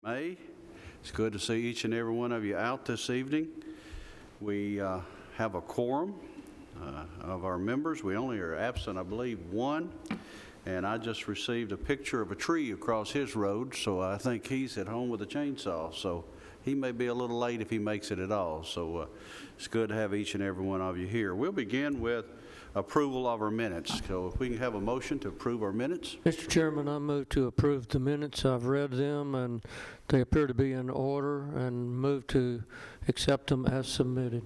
May. It's good to see each and every one of you out this evening. We have a quorum of our members. We only are absent, I believe, one. And I just received a picture of a tree across his road, so I think he's at home with a chainsaw. So he may be a little late if he makes it at all. So it's good to have each and every one of you here. We'll begin with approval of our minutes. So if we can have a motion to approve our minutes. Mr. Chairman, I move to approve the minutes. I've read them and they appear to be in order, and move to accept them as submitted.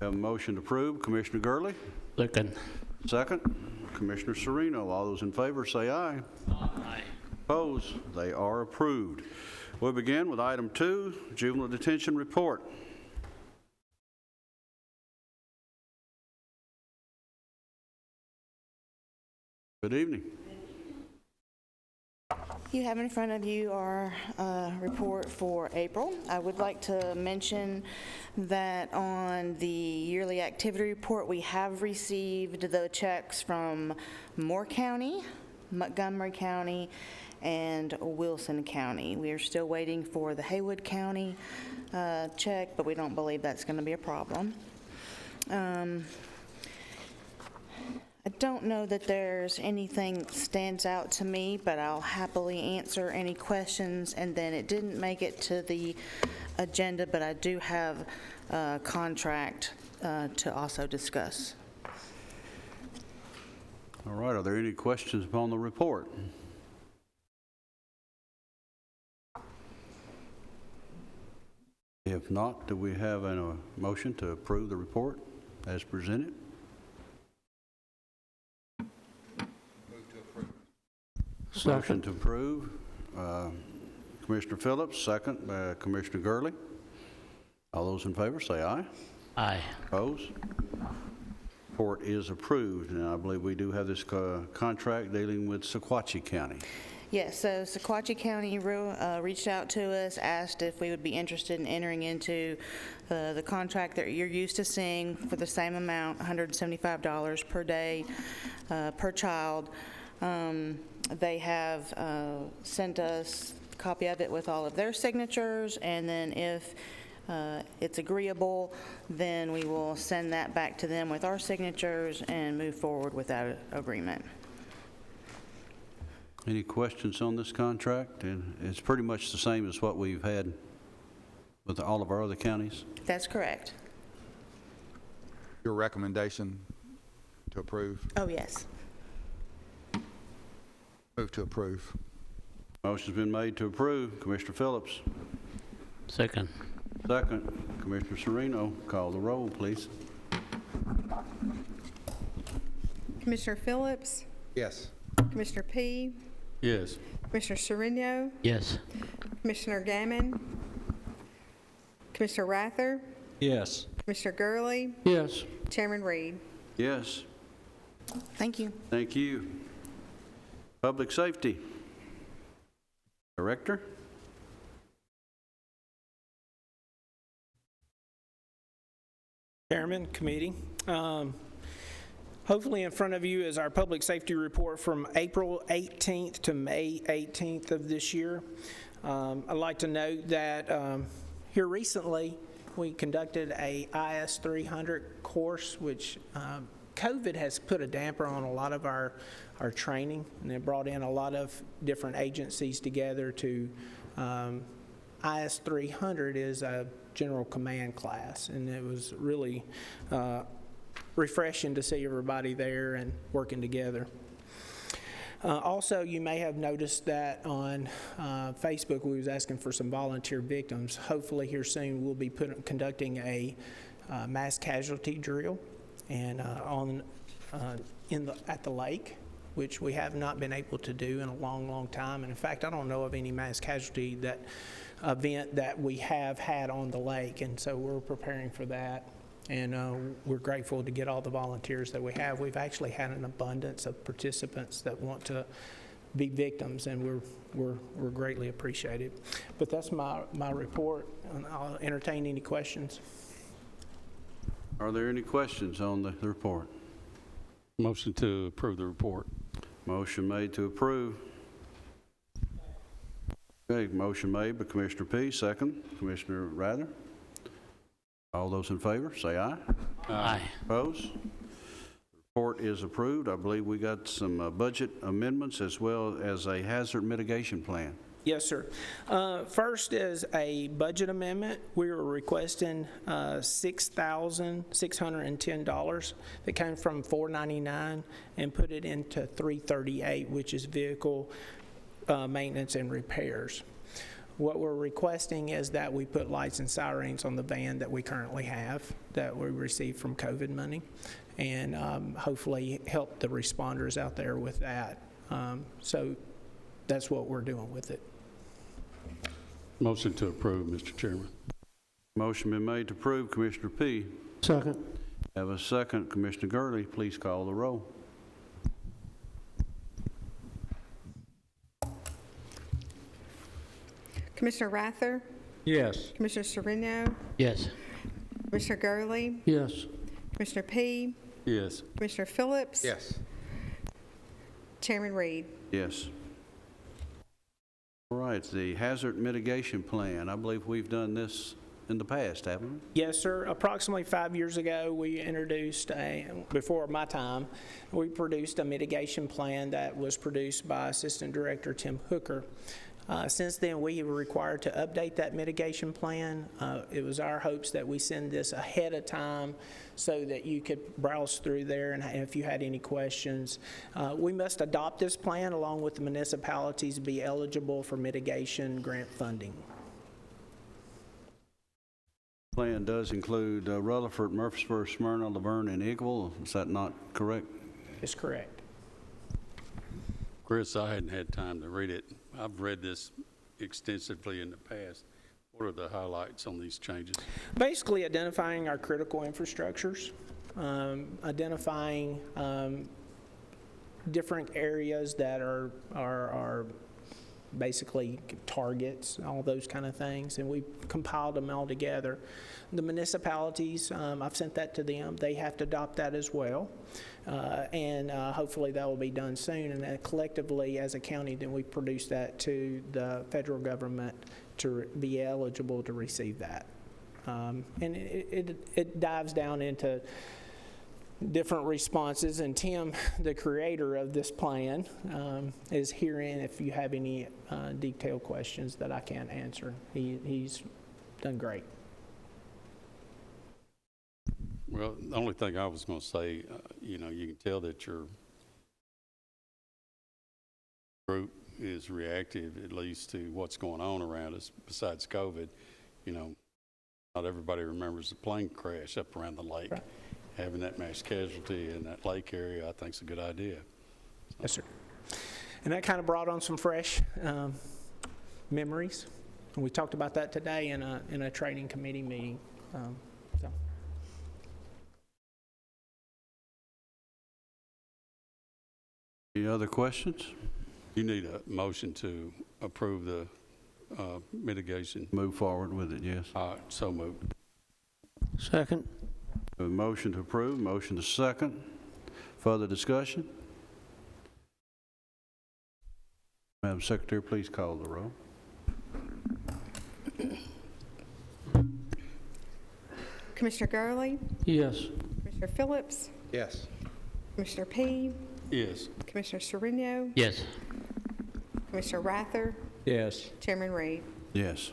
Have a motion to approve. Commissioner Gurley. Second. Second. Commissioner Sereno. All those in favor say aye. Aye. Opposed? They are approved. We'll begin with item 2, Juvenile Detention Report. Good evening. You have in front of you our report for April. I would like to mention that on the yearly activity report, we have received the checks from Moore County, Montgomery County, and Wilson County. We are still waiting for the Haywood County check, but we don't believe that's going to be a problem. I don't know that there's anything that stands out to me, but I'll happily answer any questions. And then it didn't make it to the agenda, but I do have a contract to also discuss. All right, are there any questions upon the report? If not, do we have a motion to approve the report as presented? Motion to approve. Commissioner Phillips, second by Commissioner Gurley. All those in favor say aye. Aye. Opposed? Report is approved, and I believe we do have this contract dealing with Sequatchie County. Yes, so Sequatchie County reached out to us, asked if we would be interested in entering into the contract that you're used to seeing for the same amount, $175 per day per child. They have sent us a copy of it with all of their signatures, and then if it's agreeable, then we will send that back to them with our signatures and move forward with that agreement. Any questions on this contract? And it's pretty much the same as what we've had with all of our other counties? That's correct. Your recommendation to approve? Oh, yes. Move to approve. Motion's been made to approve. Commissioner Phillips. Second. Second. Commissioner Sereno, call the roll, please. Commissioner Phillips, Yes. Commissioner P, Yes. Commissioner Sereno, Yes. Commissioner Gammon, Commissioner Rather, Yes. Commissioner Gurley, Yes. Chairman Reed. Yes. Thank you. Thank you. Public Safety Director. Chairman, committee. Hopefully in front of you is our public safety report from April 18th to May 18th of this year. I'd like to note that here recently we conducted a IS 300 course, which COVID has put a damper on a lot of our training, and it brought in a lot of different agencies together to IS 300 is a general command class, and it was really refreshing to see everybody there and working together. Also, you may have noticed that on Facebook we was asking for some volunteer victims. Hopefully here soon we'll be conducting a mass casualty drill and at the lake, which we have not been able to do in a long time. And in fact, I don't know of any mass casualty event that we have had on the lake, and so we're preparing for that. And we're grateful to get all the volunteers that we have. We've actually had an abundance of participants that want to be victims, and we're greatly appreciated. But that's my report, and I'll entertain any questions. Are there any questions on the report? Motion to approve the report. Motion made to approve. Okay, motion made by Commissioner P., second, Commissioner Rather. All those in favor, say aye. Aye. Opposed? Report is approved. I believe we got some budget amendments as well as a hazard mitigation plan. Yes, sir. First is a budget amendment. We were requesting $6,610 that came from $499 and put it into $338, which is vehicle maintenance and repairs. What we're requesting is that we put lights and sirens on the van that we currently have, that we received from COVID money, and hopefully help the responders out there with that. So that's what we're doing with it. Motion to approve, Mr. Chairman. Motion been made to approve, Commissioner P. Second. Have a second, Commissioner Gurley. Please call the roll. Commissioner Rather, Yes. Commissioner Sereno, Yes. Commissioner Gurley, Yes. Commissioner P., Yes. Commissioner Phillips. Yes. Chairman Reed. Yes. All right, the hazard mitigation plan. I believe we've done this in the past, haven't we? Yes, sir. Approximately 5 years ago, we introduced before my time, we produced a mitigation plan that was produced by Assistant Director Tim Hooker. Since then, we were required to update that mitigation plan. It was our hopes that we send this ahead of time so that you could browse through there and if you had any questions. We must adopt this plan along with the municipalities to be eligible for mitigation grant funding. Plan does include Rutherford, Murfreesboro, Smyrna, Laverne, and Eagle. Is that not correct? Is correct. Chris, I hadn't had time to read it. I've read this extensively in the past. What are the highlights on these changes? Basically identifying our critical infrastructures, identifying different areas that are basically targets, all those kind of things, and we compiled them all together. The municipalities, I've sent that to them. They have to adopt that as well, and hopefully that will be done soon. And then collectively, as a county, then we produce that to the federal government to be eligible to receive that. And it dives down into different responses, and Tim, the creator of this plan, is herein if you have any detailed questions that I can't answer. He's done great. Well, the only thing I was going to say, you can tell that your group is reactive, at least to what's going on around us besides COVID. Not everybody remembers the plane crash up around the lake. Right. Having that mass casualty in that lake area, I think is a good idea. Yes, sir. And that kind of brought on some fresh memories. And we talked about that today in a training committee meeting. So. Any other questions? You need a motion to approve the mitigation. Move forward with it, yes. So moved. Second. A motion to approve, motion to second. Further discussion? Madam Secretary, please call the roll. Commissioner Gurley, Yes. Commissioner Phillips, Yes. Commissioner P., Yes. Commissioner Sereno, Yes. Commissioner Rather, Yes. Chairman Reed. Yes.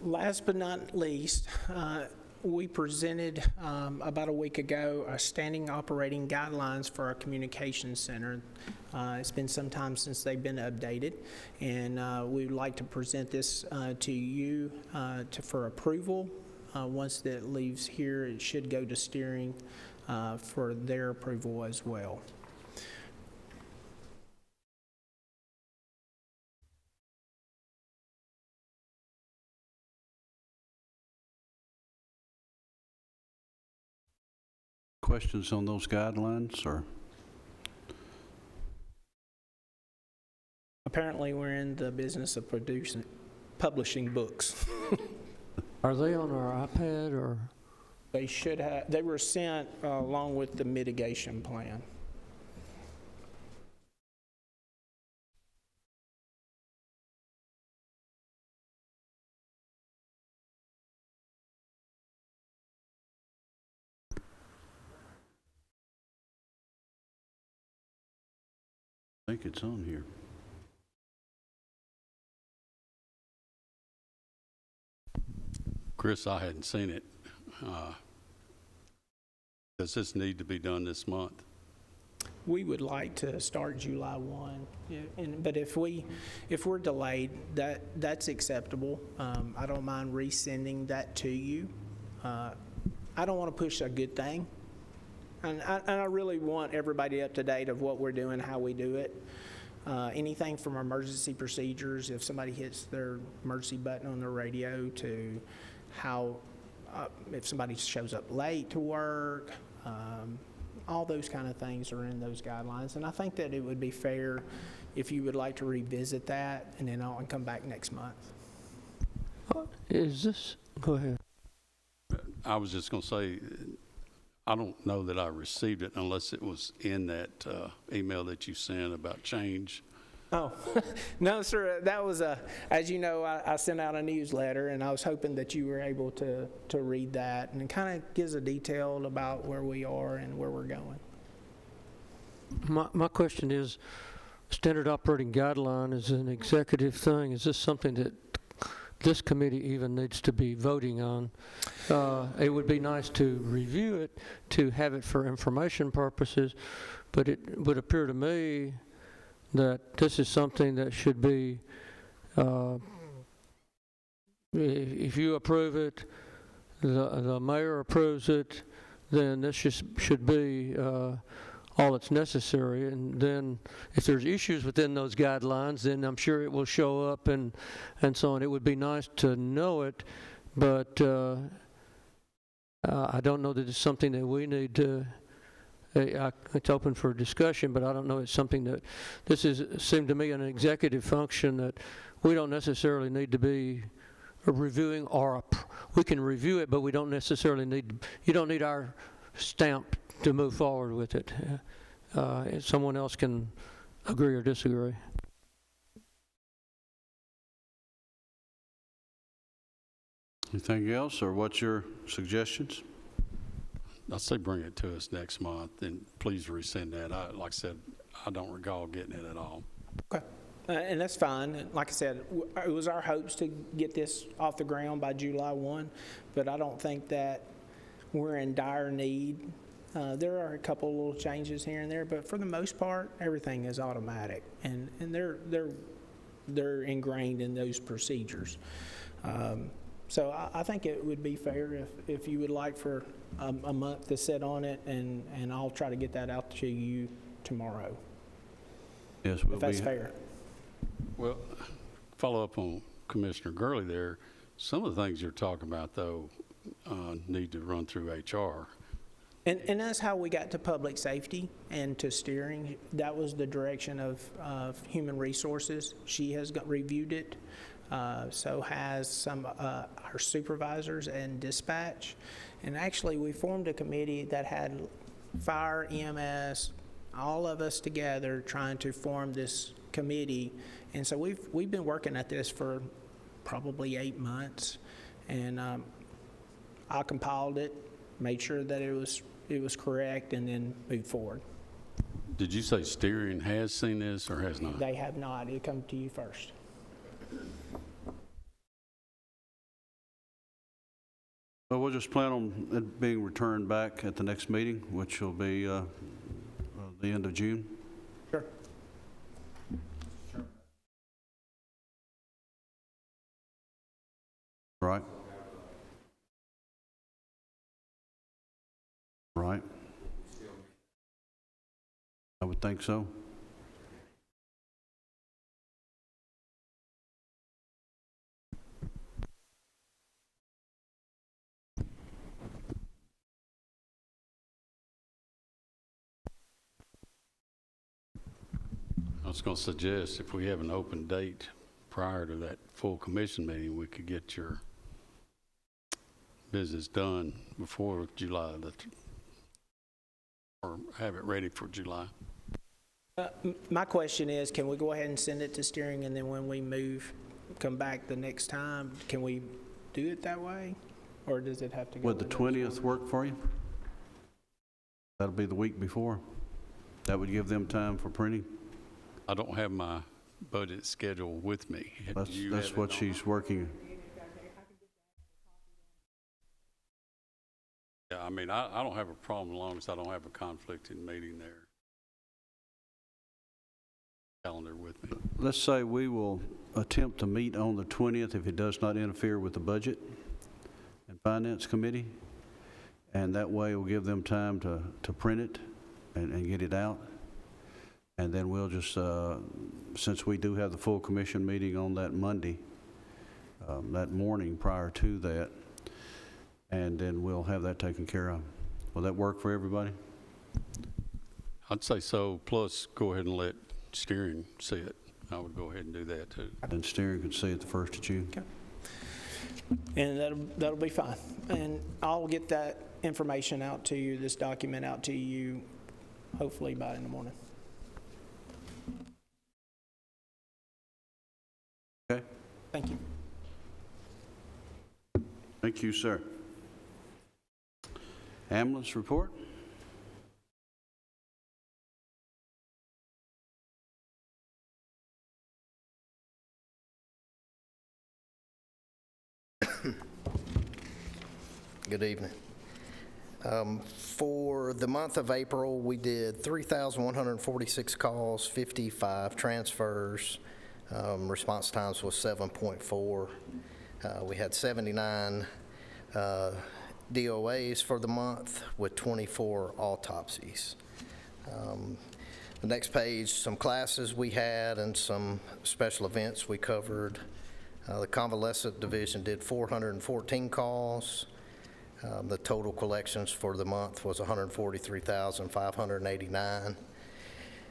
Last but not least, we presented about a week ago a standing operating guidelines for our communications center. It's been some time since they've been updated, and we would like to present this to you for approval. Once that leaves here, it should go to steering for their approval as well. Questions on those guidelines, or? Apparently, we're in the business of publishing books. Are they on our iPad or? They should have. They were sent along with the mitigation plan. think it's on here. Chris, I hadn't seen it. Does this need to be done this month? We would like to start July 1, yeah, but if we're delayed, that's acceptable. I don't mind resending that to you. I don't want to push a good thing, and I really want everybody up to date of what we're doing, how we do it. Anything from emergency procedures, if somebody hits their emergency button on their radio, to how if somebody shows up late to work. All those kind of things are in those guidelines, and I think that it would be fair if you would like to revisit that, and then I'll come back next month. Is this, go ahead. I was just going to say, I don't know that I received it unless it was in that email that you sent about change. Oh, no, sir, that was as you know, I sent out a newsletter, and I was hoping that you were able to read that, and it kind of gives a detail about where we are and where we're going. My question is, standard operating guideline is an executive thing. Is this something that this committee even needs to be voting on? It would be nice to review it, to have it for information purposes, but it would appear to me that this is something that should be, if you approve it, the mayor approves it, then this should be all that's necessary. And then if there's issues within those guidelines, then I'm sure it will show up and so on. It would be nice to know it, but I don't know that it's something that we need to, it's open for discussion, but I don't know it's something that, seemed to me an executive function that we don't necessarily need to be reviewing, or we can review it, but we don't necessarily you don't need our stamp to move forward with it. Someone else can agree or disagree. Anything else, or what's your suggestions? I'd say bring it to us next month, and please resend that. Like I said, I don't recall getting it at all. Okay. And that's fine. Like I said, it was our hopes to get this off the ground by July 1, but I don't think that we're in dire need. There are a couple of little changes here and there, but for the most part, everything is automatic, and they're ingrained in those procedures. So I think it would be fair if you would like for a month to sit on it, and I'll try to get that out to you tomorrow, Yes, if that's fair. Well, follow up on Commissioner Gurley there. Some of the things you're talking about, though, need to run through HR. And that's how we got to public safety and to steering. That was the direction of Human Resources. She has reviewed it. So has some our supervisors and dispatch. And actually, we formed a committee that had fire, EMS, all of us together trying to form this committee. And so we've been working at this for probably 8 months, and I compiled it, made sure that it was correct, and then moved forward. Did you say steering has seen this or has not? They have not. It'll come to you first. Well, we'll just plan on it being returned back at the next meeting, which will be the end of June. Sure. Right? Right. I would think so. I was going to suggest if we have an open date prior to that full commission meeting, we could get your business done before July, or have it ready for July. My question is, can we go ahead and send it to steering, and then when we come back the next time, can we do it that way? Or does it have to go? Would the 20th work for you? That'll be the week before. That would give them time for printing. I don't have my budget schedule with me. That's, You that's have it what on- she's working. Yeah, I mean, I don't have a problem as long as I don't have a conflicting meeting there. Calendar with me. Let's say we will attempt to meet on the 20th if it does not interfere with the Budget and Finance Committee. And that way we'll give them time to print it and get it out. And then we'll just, since we do have the full commission meeting on that Monday, that morning prior to that, and then we'll have that taken care of. Will that work for everybody? I'd say so, plus go ahead and let steering see it. I would go ahead and do that too. Then steering can see it the 1st of June. Okay. And that'll be fine. And I'll get that information out to you, this document out to you, hopefully by in the morning. Okay? Thank you. Thank you, sir. Ambulance report? Good evening. For the month of April, we did 3,146 calls, 55 transfers. Response times was 7.4. We had 79 DOAs for the month with 24 autopsies. The next page, some classes we had and some special events we covered. The convalescent division did 414 calls. The total collections for the month was 143,589.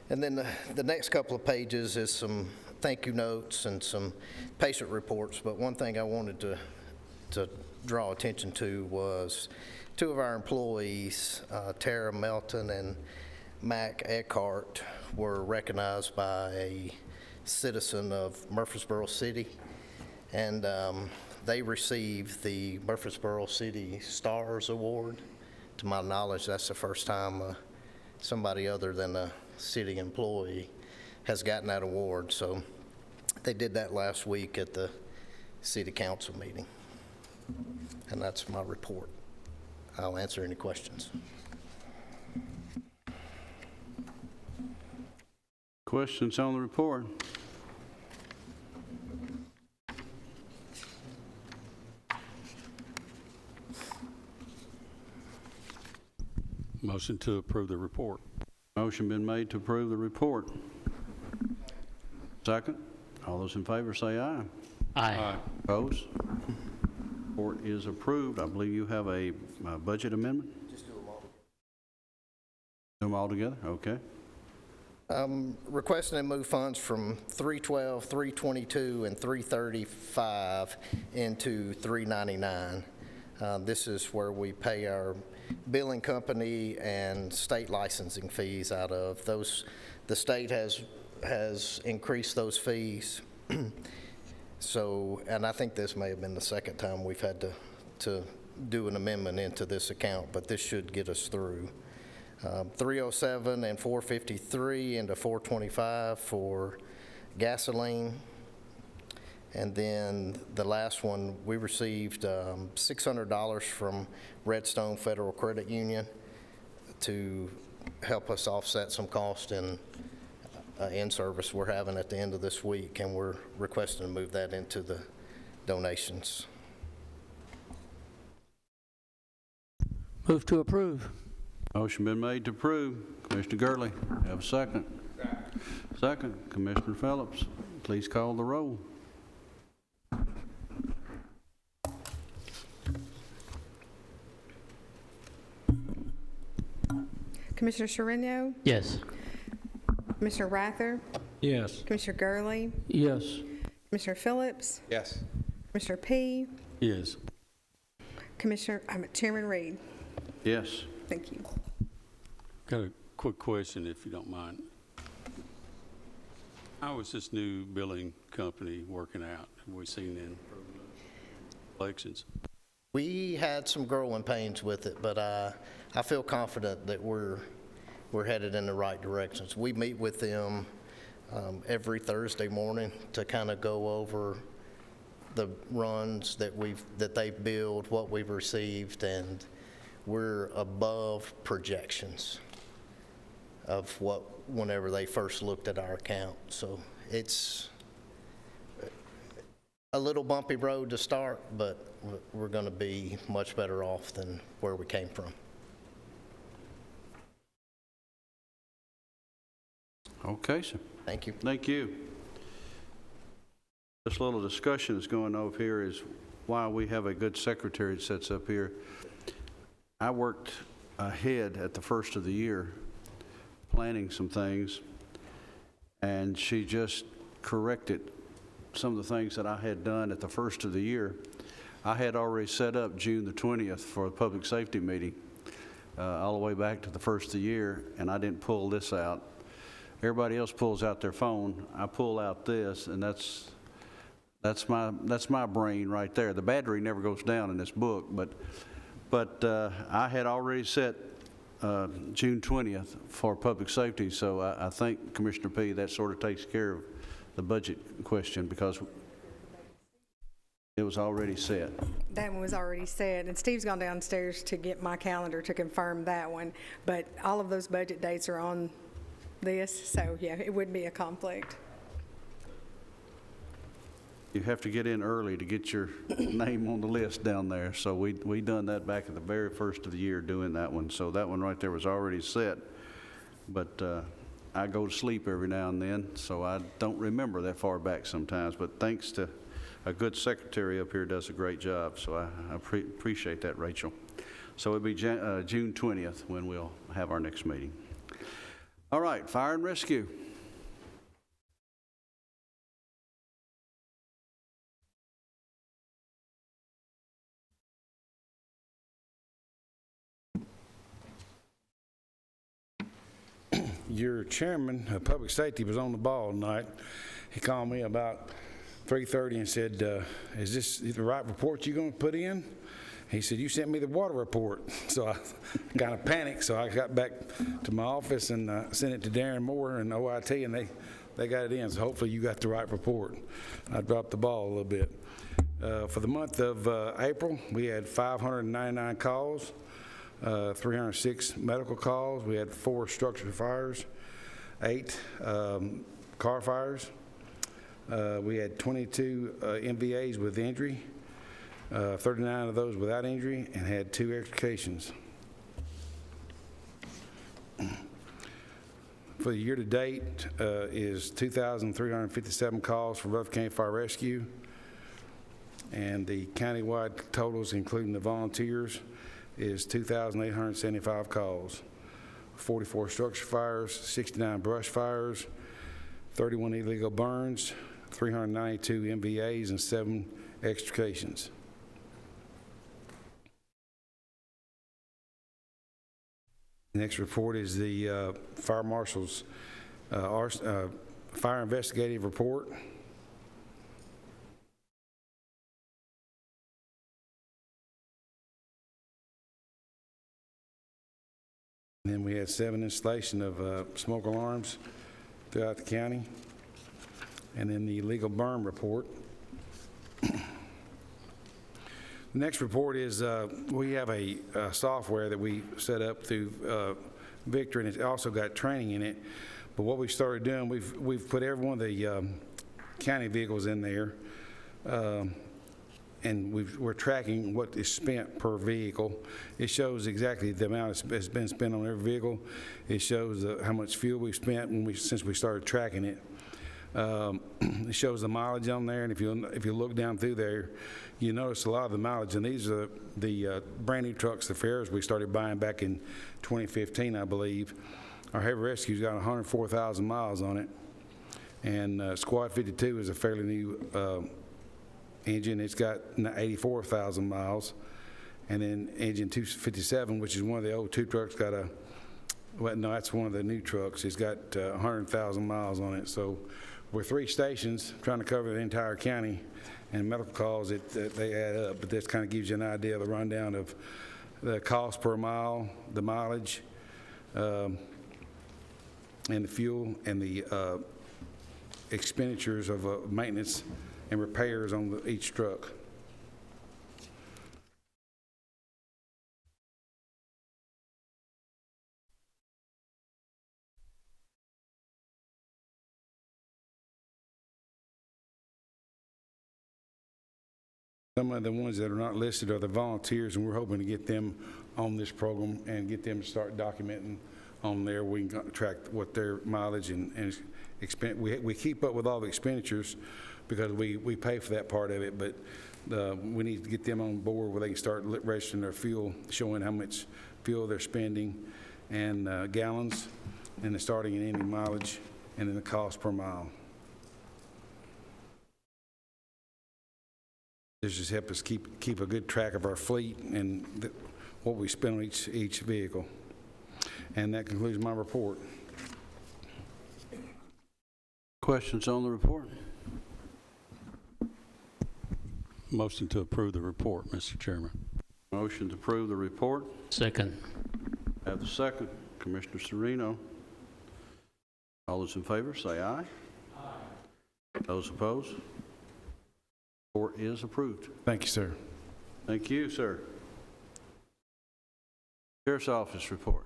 And then the next couple of pages is some thank you notes and some patient reports. But one thing I wanted to draw attention to was two of our employees, Tara Melton and Mac Eckhart, were recognized by a citizen of Murfreesboro City. And they received the Murfreesboro City Stars Award. To my knowledge, that's the first time somebody other than a city employee has gotten that award. So they did that last week at the city council meeting. And that's my report. I'll answer any questions. Questions on the report? Motion to approve the report. Motion been made to approve the report. Second. All those in favor say aye. Aye. Opposed? Report is approved. I believe you have a budget amendment? Just do them all. Do them all together? Okay. Requesting to move funds from 312, 322, and 335 into 399. This is where we pay our billing company and state licensing fees out of. Those, the state has increased those fees. So, and I think this may have been the second time we've had to do an amendment into this account, but this should get us through. 307 and 453 into 425 for gasoline. And then the last one, we received $600 from Redstone Federal Credit Union to help us offset some cost in service we're having at the end of this week, and we're requesting to move that into the donations. Move to approve. Motion been made to approve. Commissioner Gurley, have a second. Second. Commissioner Phillips, please call the roll. Commissioner Chirino, Yes. Commissioner Rather, Yes. Commissioner Gurley, Yes. Commissioner Phillips, Yes. Commissioner P, Yes. Chairman Reed. Yes. Thank you. Got a quick question, if you don't mind. How is this new billing company working out? Have we seen any elections? We had some growing pains with it, but I feel confident that we're headed in the right directions. We meet with them every Thursday morning to kind of go over the runs that they've billed, what we've received, and we're above projections of whenever they first looked at our account. So it's a little bumpy road to start, but we're going to be much better off than where we came from. Okay, sir. Thank you. Thank you. This little discussion that's going on here is why we have a good secretary that sits up here. I worked ahead at the first of the year, planning some things, and she just corrected some of the things that I had done at the first of the year. I had already set up June the 20th for a public safety meeting, all the way back to the first of the year, and I didn't pull this out. Everybody else pulls out their phone. I pull out this, and that's my brain right there. The battery never goes down in this book, but I had already set June 20th for public safety, so I think, Commissioner P., that sort of takes care of the budget question because it was already set. That one was already said, and Steve's gone downstairs to get my calendar to confirm that one, but all of those budget dates are on this, so yeah, it would be a conflict. You have to get in early to get your name on the list down there. So we done that back at the very first of the year doing that one. So that one right there was already set. But I go to sleep every now and then, so I don't remember that far back sometimes. But thanks to a good secretary up here does a great job. So I appreciate that, Rachel. So it'll be June 20th when we'll have our next meeting. All right, fire and rescue. Your chairman of public safety was on the ball tonight. He called me about 3:30 and said, is this the right report you're going to put in? He said, you sent me the water report. So I kind of panicked. So I got back to my office and sent it to Darren Moore and OIT, and they got it in. So hopefully you got the right report. I dropped the ball a little bit. For the month of April, we had 599 calls. 306 medical calls. We had 4 structure fires, 8 car fires. We had 22 MVAs with injury, 39 of those without injury, and had 2 extrications. For the year to date is 2,357 calls for Rutherford County Fire Rescue, and the countywide totals, including the volunteers, is 2,875 calls, 44 structure fires, 69 brush fires, 31 illegal burns, 392 MVAs, and 7 extrications. Next report is the Fire Marshal's Fire Investigative Report. And then we had 7 installation of smoke alarms throughout the county. And then the legal burn report. The next report is we have a software that we set up through Victor, and it's also got training in it. But what we started doing, we've put every one of the county vehicles in there, and we're tracking what is spent per vehicle. It shows exactly the amount that's been spent on every vehicle. It shows how much fuel we've spent since we started tracking it. It shows the mileage on there, and if you look down through there, you notice a lot of the mileage. And these are the brand new trucks, the Ferris we started buying back in 2015, I believe. Our heavy rescue's got 104,000 miles on it, and Squad 52 is a fairly new engine. It's got 84,000 miles, and then engine 257, which is one of the old 2 trucks, got that's one of the new trucks. It's got 100,000 miles on it. So we're 3 stations trying to cover the entire county, and medical calls, they add up, but this kind of gives you an idea of the rundown of the cost per mile, the mileage, and the fuel, and the expenditures of maintenance and repairs on each truck. Some of the ones that are not listed are the volunteers, and we're hoping to get them on this program and get them to start documenting on there. We can track what their mileage and we keep up with all the expenditures because we pay for that part of it, but we need to get them on board where they can start registering their fuel, showing how much fuel they're spending, and gallons, and the starting and ending mileage, and then the cost per mile. This just help us keep a good track of our fleet and what we spend on each vehicle. And that concludes my report. Questions on the report? Motion to approve the report, Mr. Chairman. Motion to approve the report. Second. Have the second. Commissioner Sereno. All those in favor, say aye. Aye. Those opposed? Report is approved. Thank you, sir. Thank you, sir. Sheriff's Office report.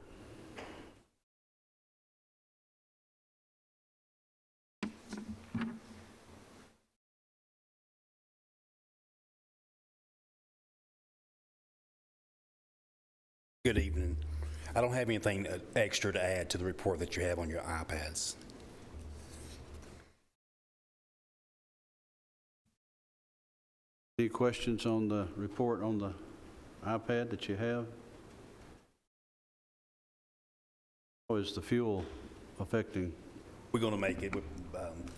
Good evening. I don't have anything extra to add to the report that you have on your iPads. Any questions on the report on the iPad that you have? How is the fuel affecting? We're going to make it with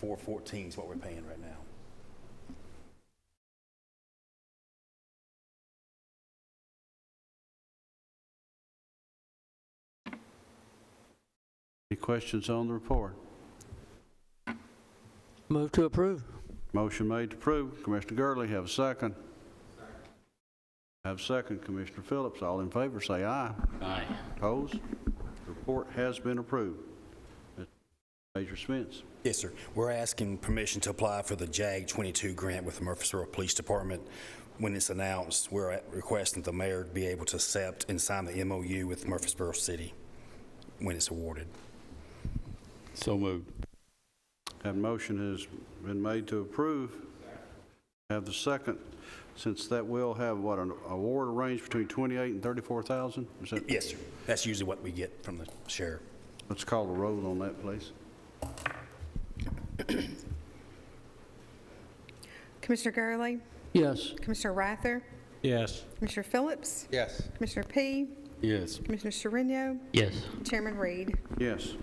414 is what we're paying right now. Any questions on the report? Move to approve. Motion made to approve. Commissioner Gurley, have a second. Have a second. Commissioner Phillips, all in favor, say aye. Aye. Opposed? Report has been approved. Major Spence. Yes, sir. We're asking permission to apply for the JAG 22 grant with the Murfreesboro Police Department. When it's announced, we're requesting the mayor to be able to accept and sign the MOU with Murfreesboro City when it's awarded. So moved. That motion has been made to approve. Have the second. Since that will have, what, an award range between 28 and 34,000? Is that? Yes, sir. That's usually what we get from the sheriff. Let's call the roll on that, please. Commissioner Gurley, Yes. Commissioner Rather, Yes. Commissioner Phillips, Yes. Commissioner P., Yes. Commissioner Sereno, Yes. Chairman Reed. Yes.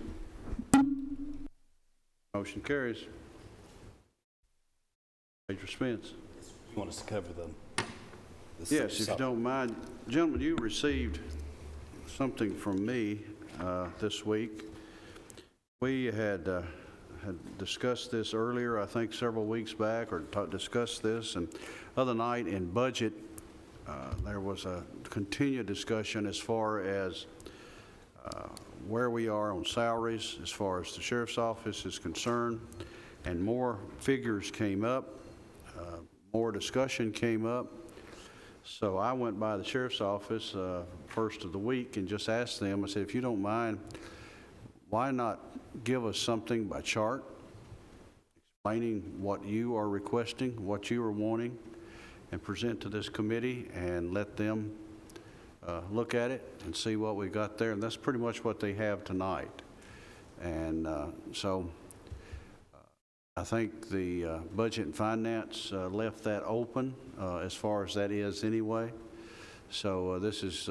Motion carries. Major Spence. You want us to cover the Yes, if you don't mind. Gentlemen, you received something from me this week. We had discussed this earlier, I think several weeks back, or discussed this, and other night in budget, there was a continued discussion as far as where we are on salaries as far as the sheriff's office is concerned, and more figures came up, more discussion came up. So I went by the sheriff's office first of the week and just asked them, I said, if you don't mind, why not give us something by chart explaining what you are requesting, what you are wanting, and present to this committee and let them look at it and see what we got there. And that's pretty much what they have tonight. And so I think the Budget and Finance left that open as far as that is anyway. So this is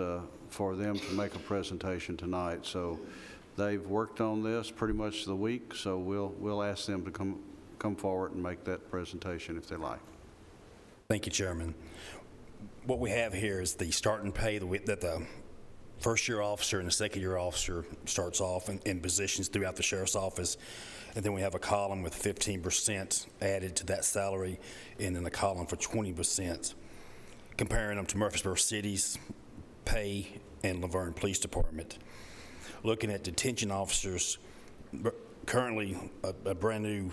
for them to make a presentation tonight. So they've worked on this pretty much the week, so we'll ask them to come forward and make that presentation if they like. Thank you, Chairman. What we have here is the starting pay that the first-year officer and the second-year officer starts off in positions throughout the sheriff's office. And then we have a column with 15% added to that salary, and then a column for 20%, comparing them to Murfreesboro City's pay and Laverne Police Department. Looking at detention officers, currently a brand new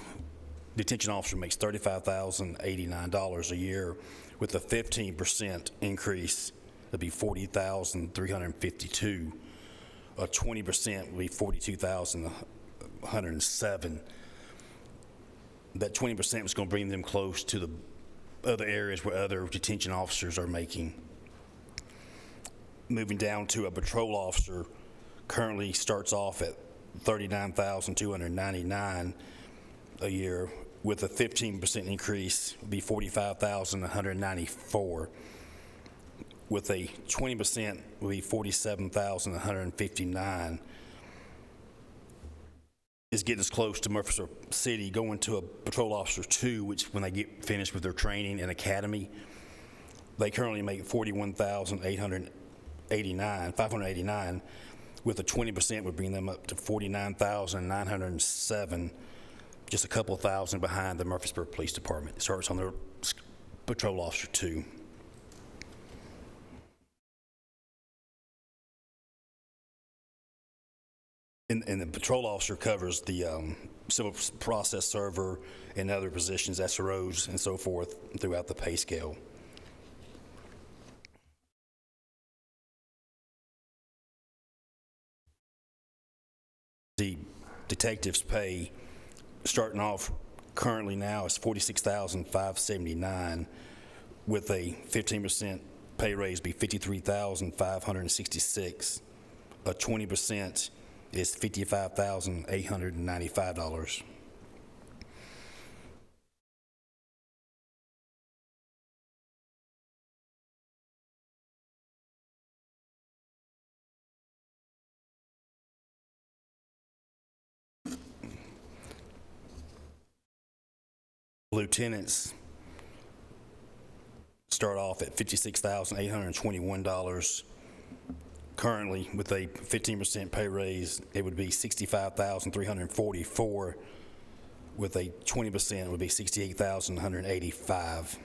detention officer makes $35,089 a year, with a 15% increase, it'd be $40,352. A 20% would be $42,107. That 20% was going to bring them close to the other areas where other detention officers are making. Moving down to a patrol officer, currently starts off at $39,299 a year, with a 15% increase, would be $45,194. With a 20% would be $47,159. Is getting us close to Murfreesboro City. Going to a patrol officer 2, which when they get finished with their training and academy, they currently make $41,589, with a 20% would bring them up to $49,907, just a couple thousand behind the Murfreesboro Police Department. It starts on their patrol officer 2. And the patrol officer covers the civil process server and other positions, SROs and so forth, throughout the pay scale. The detective's pay, starting off currently now, is $46,579, with a 15% pay raise be $53,566. A 20% is $55,895. Lieutenants start off at $56,821. Currently, with a 15% pay raise, it would be $65,344. With a 20%, it would be $68,185.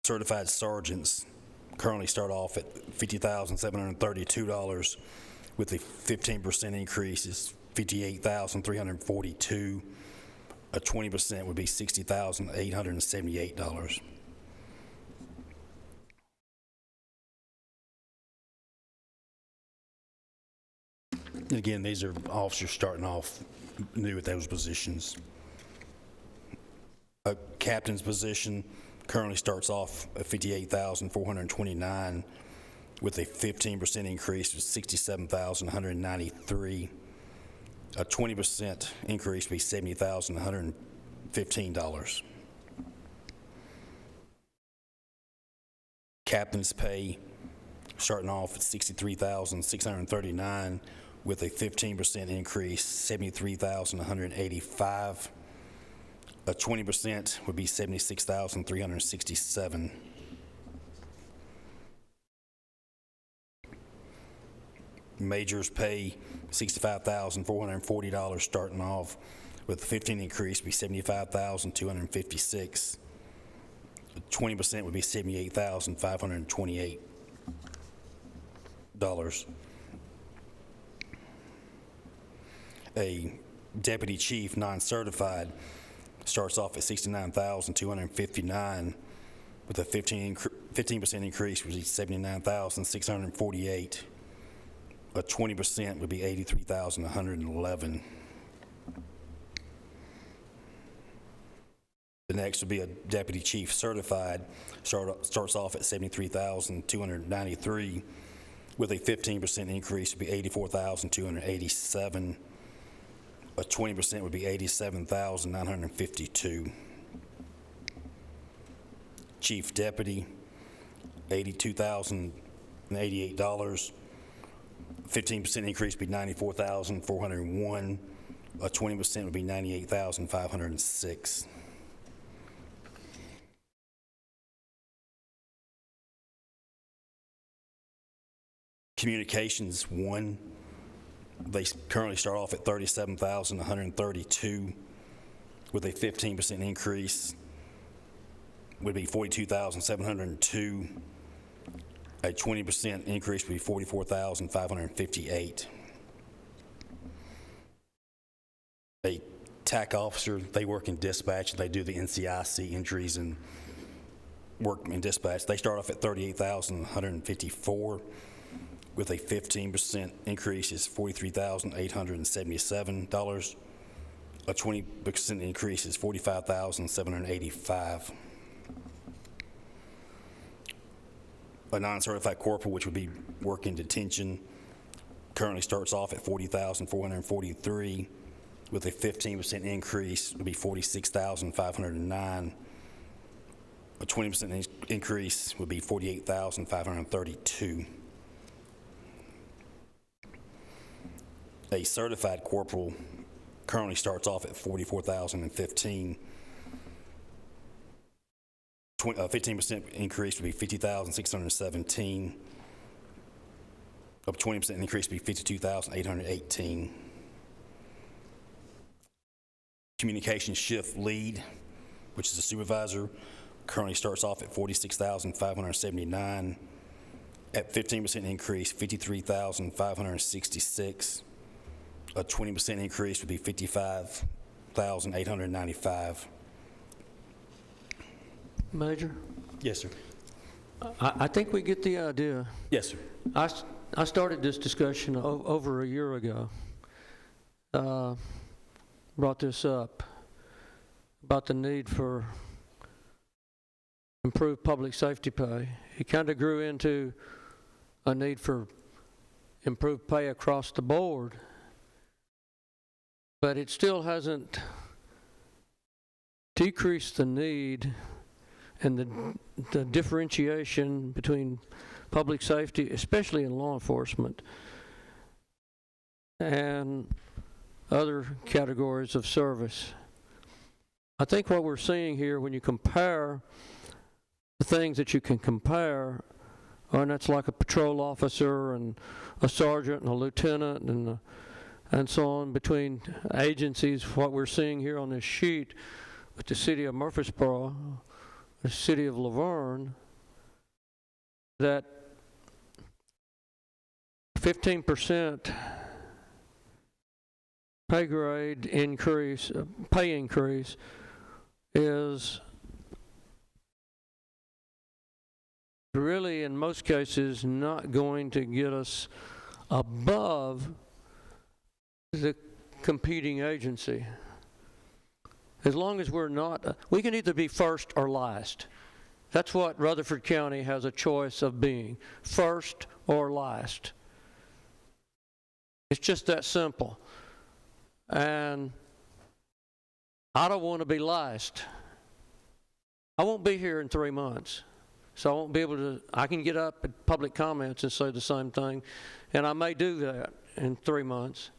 Certified sergeants currently start off at $50,732. With a 15% increase is $58,342. A 20% would be $60,878. Again, these are officers starting off new at those positions. A captain's position currently starts off at $58,429, with a 15% increase of $67,193. A 20% increase would be $70,115. Captain's pay starting off at $63,639, with a 15% increase, $73,185. A 20% would be $76,367. Majors pay $65,440 starting off, with a 15% increase would be $75,256. 20% would be $78,528. A deputy chief non-certified starts off at $69,259, with a 15% increase would be $79,648. A 20% would be $83,111. The next would be a deputy chief certified, starts off at $73,293, with a 15% increase would be $84,287. A 20% would be $87,952. Chief deputy, $82,088. 15% increase would be $94,401. A 20% would be $98,506. Communications 1, they currently start off at $37,132, with a 15% increase would be $42,702. A 20% increase would be $44,558. TAC officer, they work in dispatch, they do the NCIC injuries and work in dispatch. They start off at $38,154 with a 15% increase is $43,877. A 20% increase is $45,785. A non-certified corporal, which would be work in detention, currently starts off at $40,443 with a 15% increase would be $46,509. A 20% increase would be $48,532. A certified corporal currently starts off at $44,015. A 15% increase would be $50,617. A 20% increase would be $52,818. Communication shift lead, which is a supervisor, currently starts off at $46,579. At 15% increase, $53,566. A 20% increase would be $55,895. Major, Yes, sir. I think we get the idea. Yes, sir. I started this discussion over a year ago. Brought this up about the need for improved public safety pay. It kind of grew into a need for improved pay across the board, but it still hasn't decreased the need and the differentiation between public safety, especially in law enforcement, and other categories of service. I think what we're seeing here, when you compare the things that you can compare, and that's like a patrol officer and a sergeant and a lieutenant and so on between agencies, what we're seeing here on this sheet with the city of Murfreesboro, the city of Laverne, that 15% pay increase is really, in most cases, not going to get us above the competing agency. As long as we're not, we can either be first or last. That's what Rutherford County has a choice of being, first or last. It's just that simple. And I don't want to be last. I won't be here in 3 months. So I won't be able to, I can get up at public comments and say the same thing, and I may do that in 3 months,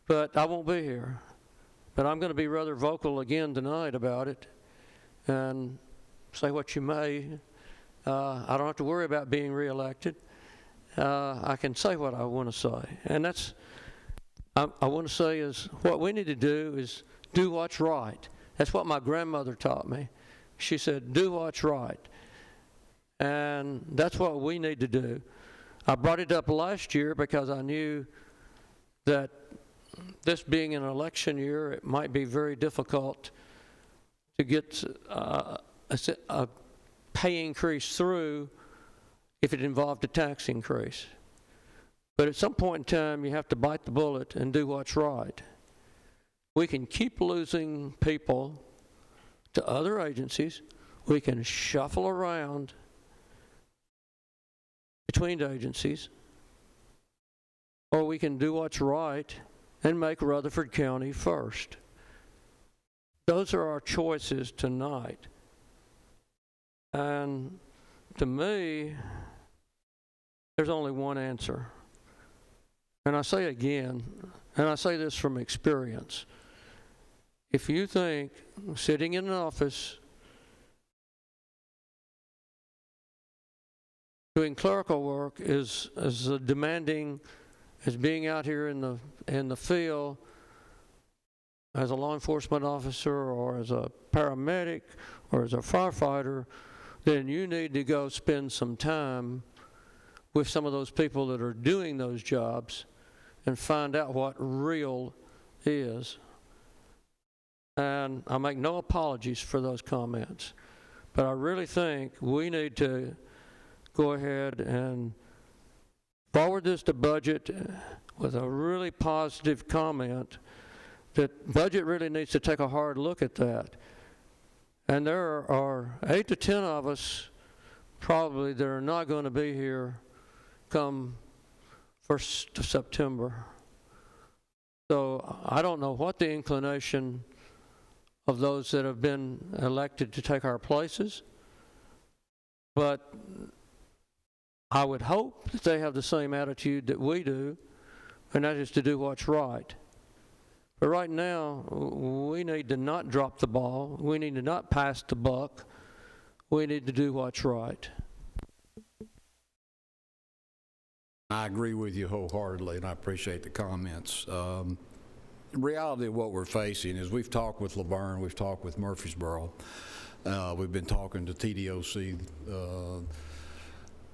but I won't be here. But I'm going to be rather vocal again tonight about it, and say what you may. I don't have to worry about being reelected. I can say what I want to say, and that's, I want to say is what we need to do is do what's right. That's what my grandmother taught me. She said, do what's right. And that's what we need to do. I brought it up last year because I knew that this being an election year, it might be very difficult to get a pay increase through if it involved a tax increase. But at some point in time, you have to bite the bullet and do what's right. We can keep losing people to other agencies. We can shuffle around between agencies, or we can do what's right and make Rutherford County first. Those are our choices tonight. And to me, there's only one answer. And I say again, and I say this from experience, if you think sitting in an office doing clerical work is as demanding as being out here in the field as a law enforcement officer or as a paramedic or as a firefighter, then you need to go spend some time with some of those people that are doing those jobs and find out what real is. and I make no apologies for those comments, but I really think we need to go ahead and forward this to budget with a really positive comment that budget really needs to take a hard look at that. And there are 8 to 10 of us probably that are not going to be here come 1st of September. So I don't know what the inclination of those that have been elected to take our places, but I would hope that they have the same attitude that we do, and that is to do what's right. But right now, we need to not drop the ball. We need to not pass the buck. We need to do what's right. I agree with you wholeheartedly, and I appreciate the comments. The reality of what we're facing is we've talked with Laverne, we've talked with Murfreesboro, we've been talking to TDOC.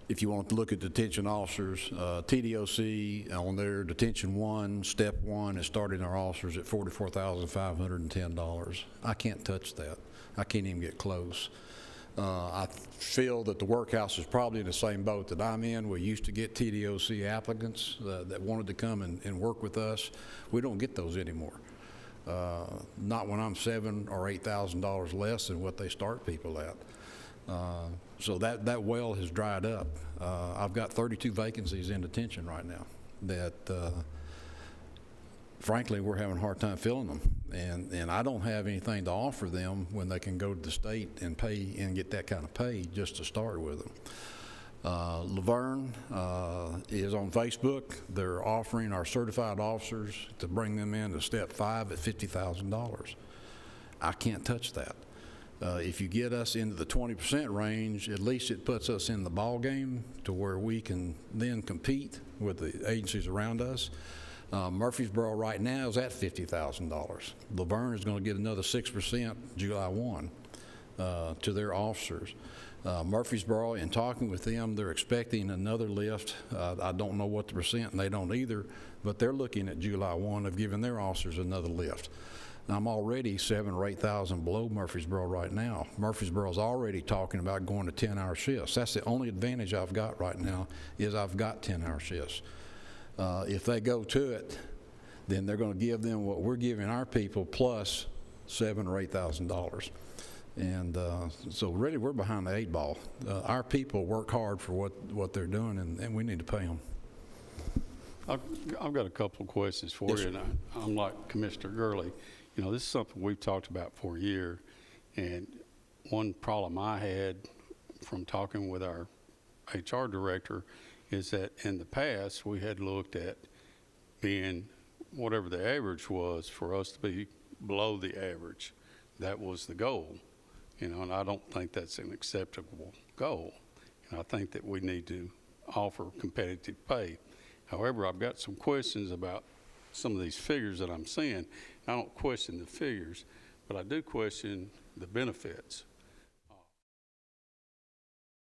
If you want to look at detention officers, TDOC on their detention one, step one, is starting our officers at $44,510. I can't touch that. I can't even get close. I feel that the workhouse is probably in the same boat that I'm in. We used to get TDOC applicants that wanted to come and work with us. We don't get those anymore. Not when I'm $7,000 or $8,000 less than what they start people at. So that well has dried up. I've got 32 vacancies in detention right now that, frankly, we're having a hard time filling them. And I don't have anything to offer them when they can go to the state and pay and get that kind of pay just to start with them. Laverne is on Facebook. They're offering our certified officers to bring them in to step 5 at $50,000. I can't touch that. If you get us into the 20% range, at least it puts us in the ball game to where we can then compete with the agencies around us. Murfreesboro right now is at $50,000. Laverne is going to get another 6% July 1 to their officers. Murfreesboro, in talking with them, they're expecting another lift. I don't know what the percent, and they don't either, but they're looking at July 1 of giving their officers another lift. I'm already 7,000 or 8,000 below Murfreesboro right now. Murfreesboro's already talking about going to 10-hour shifts. That's the only advantage I've got right now is I've got 10-hour shifts. If they go to it, then they're going to give them what we're giving our people plus $7,000 or $8,000. And so really we're behind the 8 ball. Our people work hard for what they're doing, and we need to pay them. I've got a couple of questions for you, and I'm like Commissioner Gurley. You know, this is something we've talked about for a year, and one problem I had from talking with our HR director is that in the past we had looked at being whatever the average was for us to be below the average. That was the goal, you know, and I don't think that's an acceptable goal. And I think that we need to offer competitive pay. However, I've got some questions about some of these figures that I'm seeing. I don't question the figures, but I do question the benefits.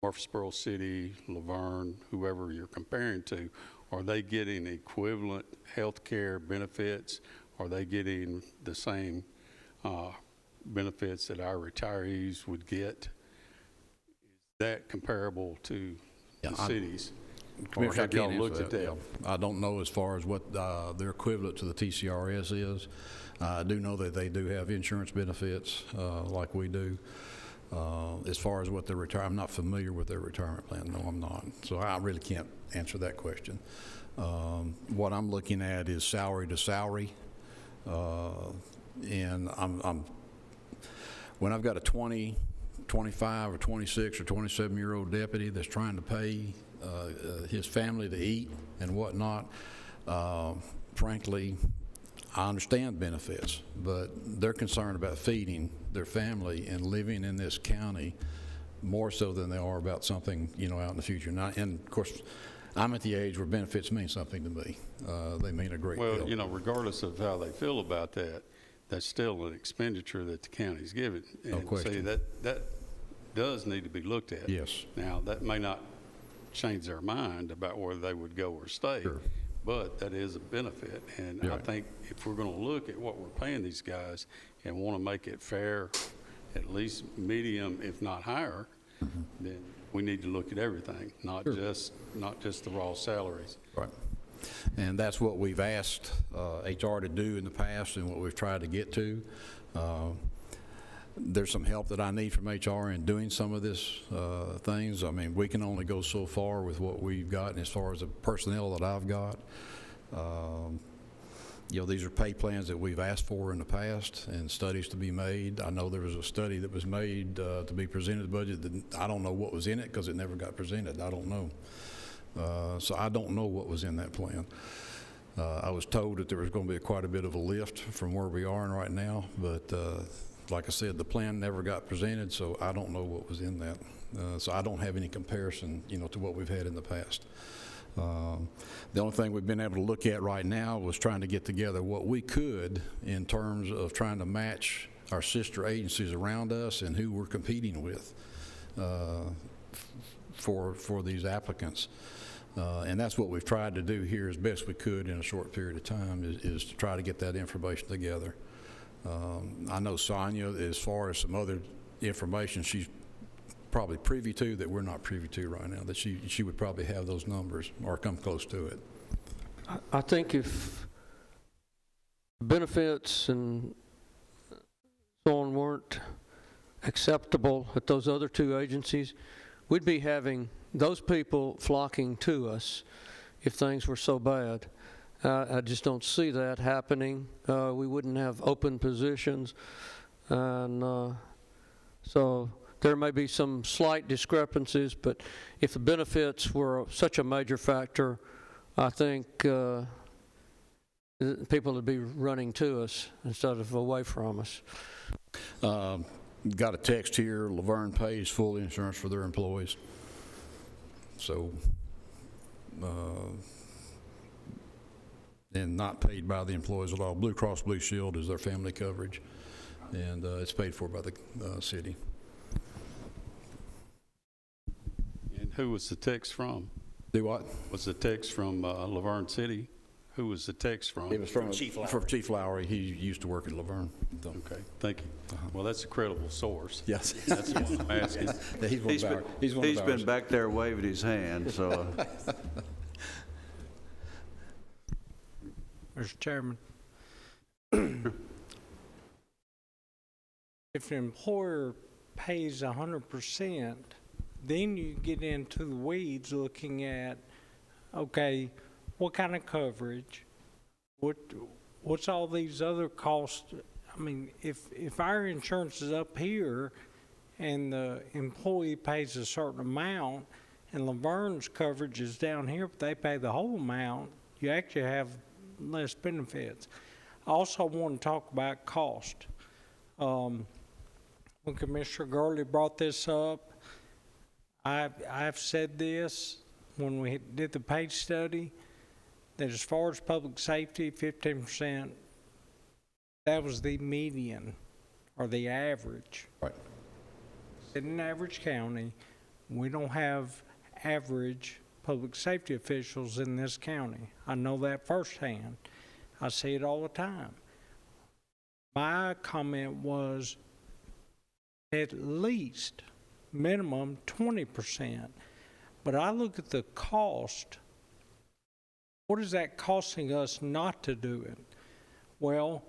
Murfreesboro City, Laverne, whoever you're comparing to, are they getting equivalent health care benefits? Are they getting the same benefits that our retirees would get? Is that comparable to the cities? Or have y'all looked at that? I don't know as far as what their equivalent to the TCRS is. I do know that they do have insurance benefits like we do. As far as what their I'm not familiar with their retirement plan. No, I'm not. So I really can't answer that question. What I'm looking at is salary to salary. And when I've got a 20, 25 or 26 or 27-year-old deputy that's trying to pay his family to eat and whatnot, frankly, I understand benefits, but they're concerned about feeding their family and living in this county more so than they are about something, you know, out in the future. And of course, I'm at the age where benefits mean something to me. They mean a great deal. Well, you know, regardless of how they feel about that, that's still an expenditure that the county's giving. No question. See, that does need to be looked at. Yes. Now, that may not change their mind about whether they would go or stay. Sure. but that is a benefit. And I Right. think if we're going to look at what we're paying these guys and want to make it fair, at least medium, if not higher, then we need to look at everything, not just the raw salaries. Right. And that's what we've asked HR to do in the past and what we've tried to get to. There's some help that I need from HR in doing some of this things. I mean, we can only go so far with what we've got, and as far as the personnel that I've got. You know, these are pay plans that we've asked for in the past and studies to be made. I know there was a study that was made to be presented in the budget that I don't know what was in it because it never got presented. I don't know. So I don't know what was in that plan. I was told that there was going to be quite a bit of a lift from where we are in right now, but like I said, the plan never got presented, so I don't know what was in that. So I don't have any comparison, you know, to what we've had in the past. The only thing we've been able to look at right now was trying to get together what we could in terms of trying to match our sister agencies around us and who we're competing with for these applicants. And that's what we've tried to do here as best we could in a short period of time is to try to get that information together. I know Sonia, as far as some other information she's probably privy to that we're not privy to right now, that she would probably have those numbers or come close to it. I think if benefits and so on weren't acceptable at those other two agencies, we'd be having those people flocking to us if things were so bad. I just don't see that happening. We wouldn't have open positions, and so there may be some slight discrepancies, but if the benefits were such a major factor, I think people would be running to us instead of away from us. Got a text here, Laverne pays full insurance for their employees. So, and not paid by the employees at all. Blue Cross Blue Shield is their family coverage, and it's paid for by the city. And who was the text from? Do what? Was the text from Laverne City? Who was the text from? It was from Chief Lowry. From Chief Lowry. He used to work at Laverne. So. Okay, thank you. Well, that's a credible source. Yes. That's what I'm asking. Yeah, he's one of ours. He's one of He's ours. been back there waving his hand, so. Mr. Chairman, if an employer pays 100%, then you get into the weeds looking at, okay, what kind of coverage? What's all these other costs? I mean, if our insurance is up here and the employee pays a certain amount and Laverne's coverage is down here, but they pay the whole amount, you actually have less benefits. I also want to talk about cost. When Commissioner Gurley brought this up, I've said this when we did the pay study, that as far as public safety, 15%, that was the median or the average. Right. In an average county, we don't have average public safety officials in this county. I know that firsthand. I see it all the time. My comment was at least minimum 20%. But I look at the cost. What is that costing us not to do it? Well,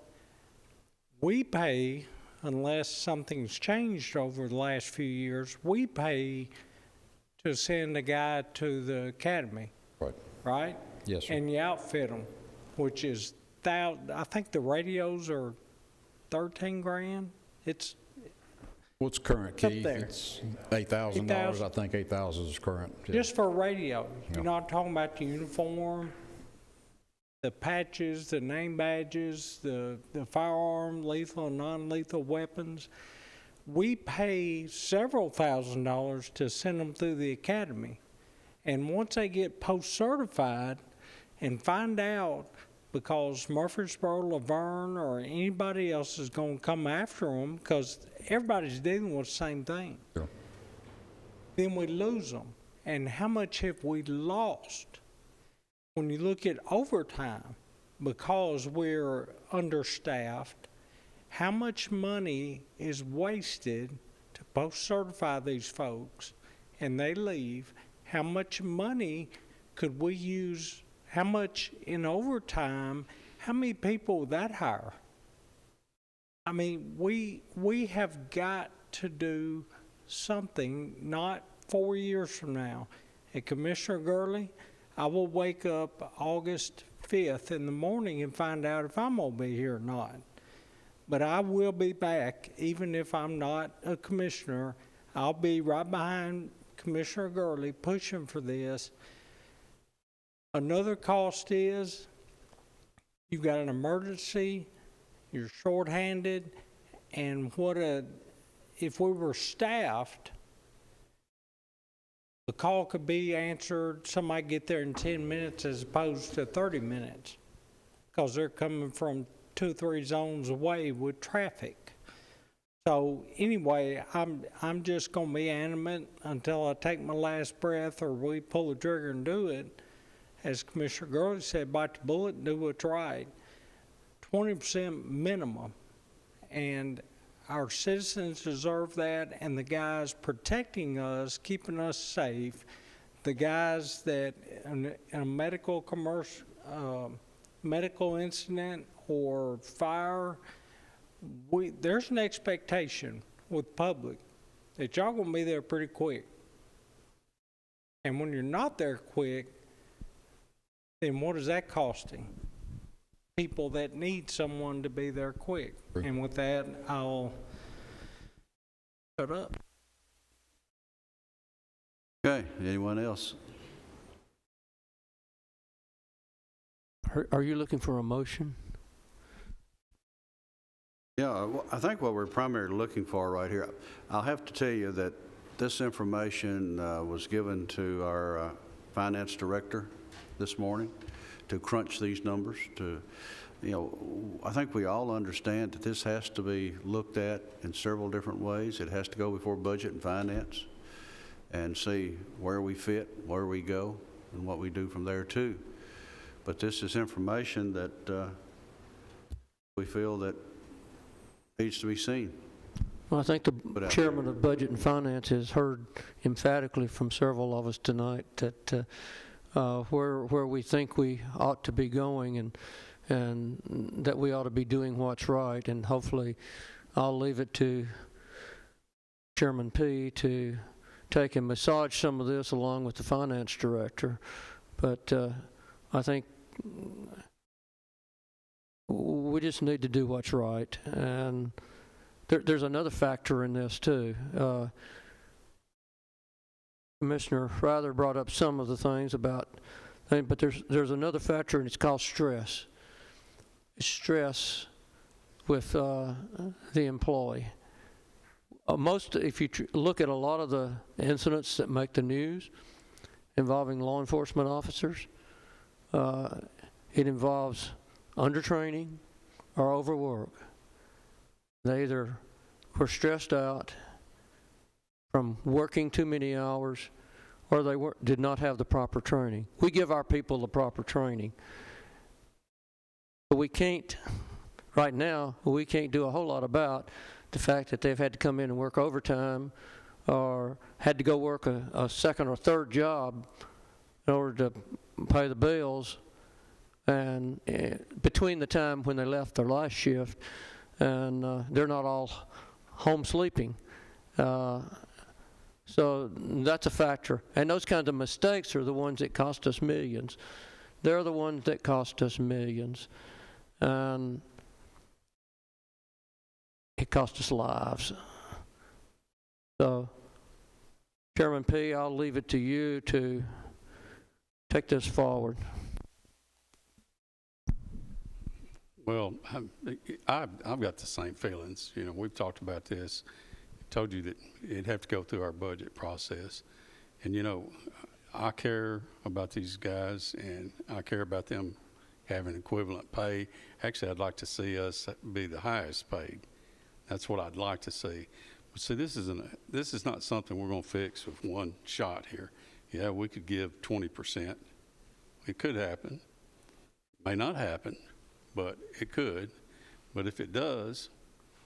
we pay, unless something's changed over the last few years, we pay to send a guy to the academy. Right. Right? Yes, sir. And you outfit them, which is, I think the radios are 13 grand. It's What's current, up Keith? there. It's $8,000. I think 8,000 is current. Yeah. just for radio. Yeah. You're not talking about the uniform, the patches, the name badges, the firearm, lethal and non-lethal weapons. We pay several $1,000s to send them through the academy. And once they get post-certified and find out, because Murfreesboro, Laverne, or anybody else is going to come after them, because everybody's dealing with the same thing, Sure. then we lose them. And how much have we lost? when you look at overtime, because we're understaffed, how much money is wasted to post-certify these folks and they leave? How much money could we use, how much in overtime, how many people would that hire? I mean, we have got to do something, not 4 years from now. And Commissioner Gurley, I will wake up August 5th in the morning and find out if I'm going to be here or not. But I will be back, even if I'm not a commissioner. I'll be right behind Commissioner Gurley pushing for this. Another cost is you've got an emergency, you're shorthanded, and if we were staffed, the call could be answered, somebody get there in 10 minutes as opposed to 30 minutes, because they're coming from 2 or 3 zones away with traffic. So anyway, I'm just gonna be animate until I take my last breath or we pull the trigger and do it. As Commissioner Gurley said, bite the bullet and do what's right. 20% minimum, and our citizens deserve that, and the guys protecting us, keeping us safe, the guys that in a medical incident or fire, there's an expectation with the public that y'all gonna be there pretty quick. And when you're not there quick, then what is that costing people that need someone to be there quick? And with that, I'll shut up. Okay, anyone else? Are you looking for a motion? Yeah, I think what we're primarily looking for right here, I'll have to tell you that this information was given to our finance director this morning to crunch these numbers. I think we all understand that this has to be looked at in several different ways. It has to go before budget and finance and see where we fit, where we go, and what we do from there too. But this is information that we feel that needs to be seen. Well, I think the chairman of Budget and Finance has heard emphatically from several of us tonight that where we think we ought to be going and that we ought to be doing what's right. And hopefully I'll leave it to Chairman P to take and massage some of this along with the finance director. But I think we just need to do what's right. And there's another factor in this too. Commissioner Rather brought up some of the things about, but there's another factor, and it's called stress. Stress with the employee. If you look at a lot of the incidents that make the news involving law enforcement officers, it involves undertraining or overwork. They either were stressed out from working too many hours, or they did not have the proper training. We give our people the proper training. But we can't, right now, we can't do a whole lot about the fact that they've had to come in and work overtime or had to go work a second or third job in order to pay the bills, and between the time when they left their last shift and they're not all home sleeping. So that's a factor. And those kinds of mistakes are the ones that cost us millions. They're the ones that cost us millions. And it cost us lives. So, Chairman P., I'll leave it to you to take this forward. Well, I've got the same feelings. You know, we've talked about this. Told you that it'd have to go through our budget process. And, you know, I care about these guys, and I care about them having equivalent pay. Actually, I'd like to see us be the highest paid. That's what I'd like to see. But see, this is not something we're going to fix with one shot here. Yeah, we could give 20%, It could happen. May not happen, but it could. But if it does,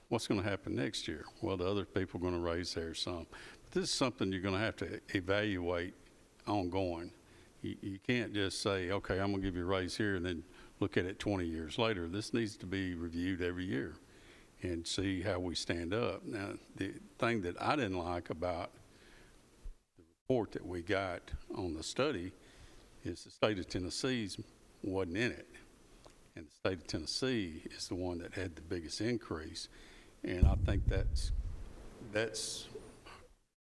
what's going to happen next year? Well, the other people are going to raise theirs some. But this is something you're going to have to evaluate ongoing. You can't just say, okay, I'm going to give you a raise here and then look at it 20 years later. This needs to be reviewed every year and see how we stand up. Now, the thing that I didn't like about the report that we got on the study is the state of Tennessee's wasn't in it. And the state of Tennessee is the one that had the biggest increase. And I think that's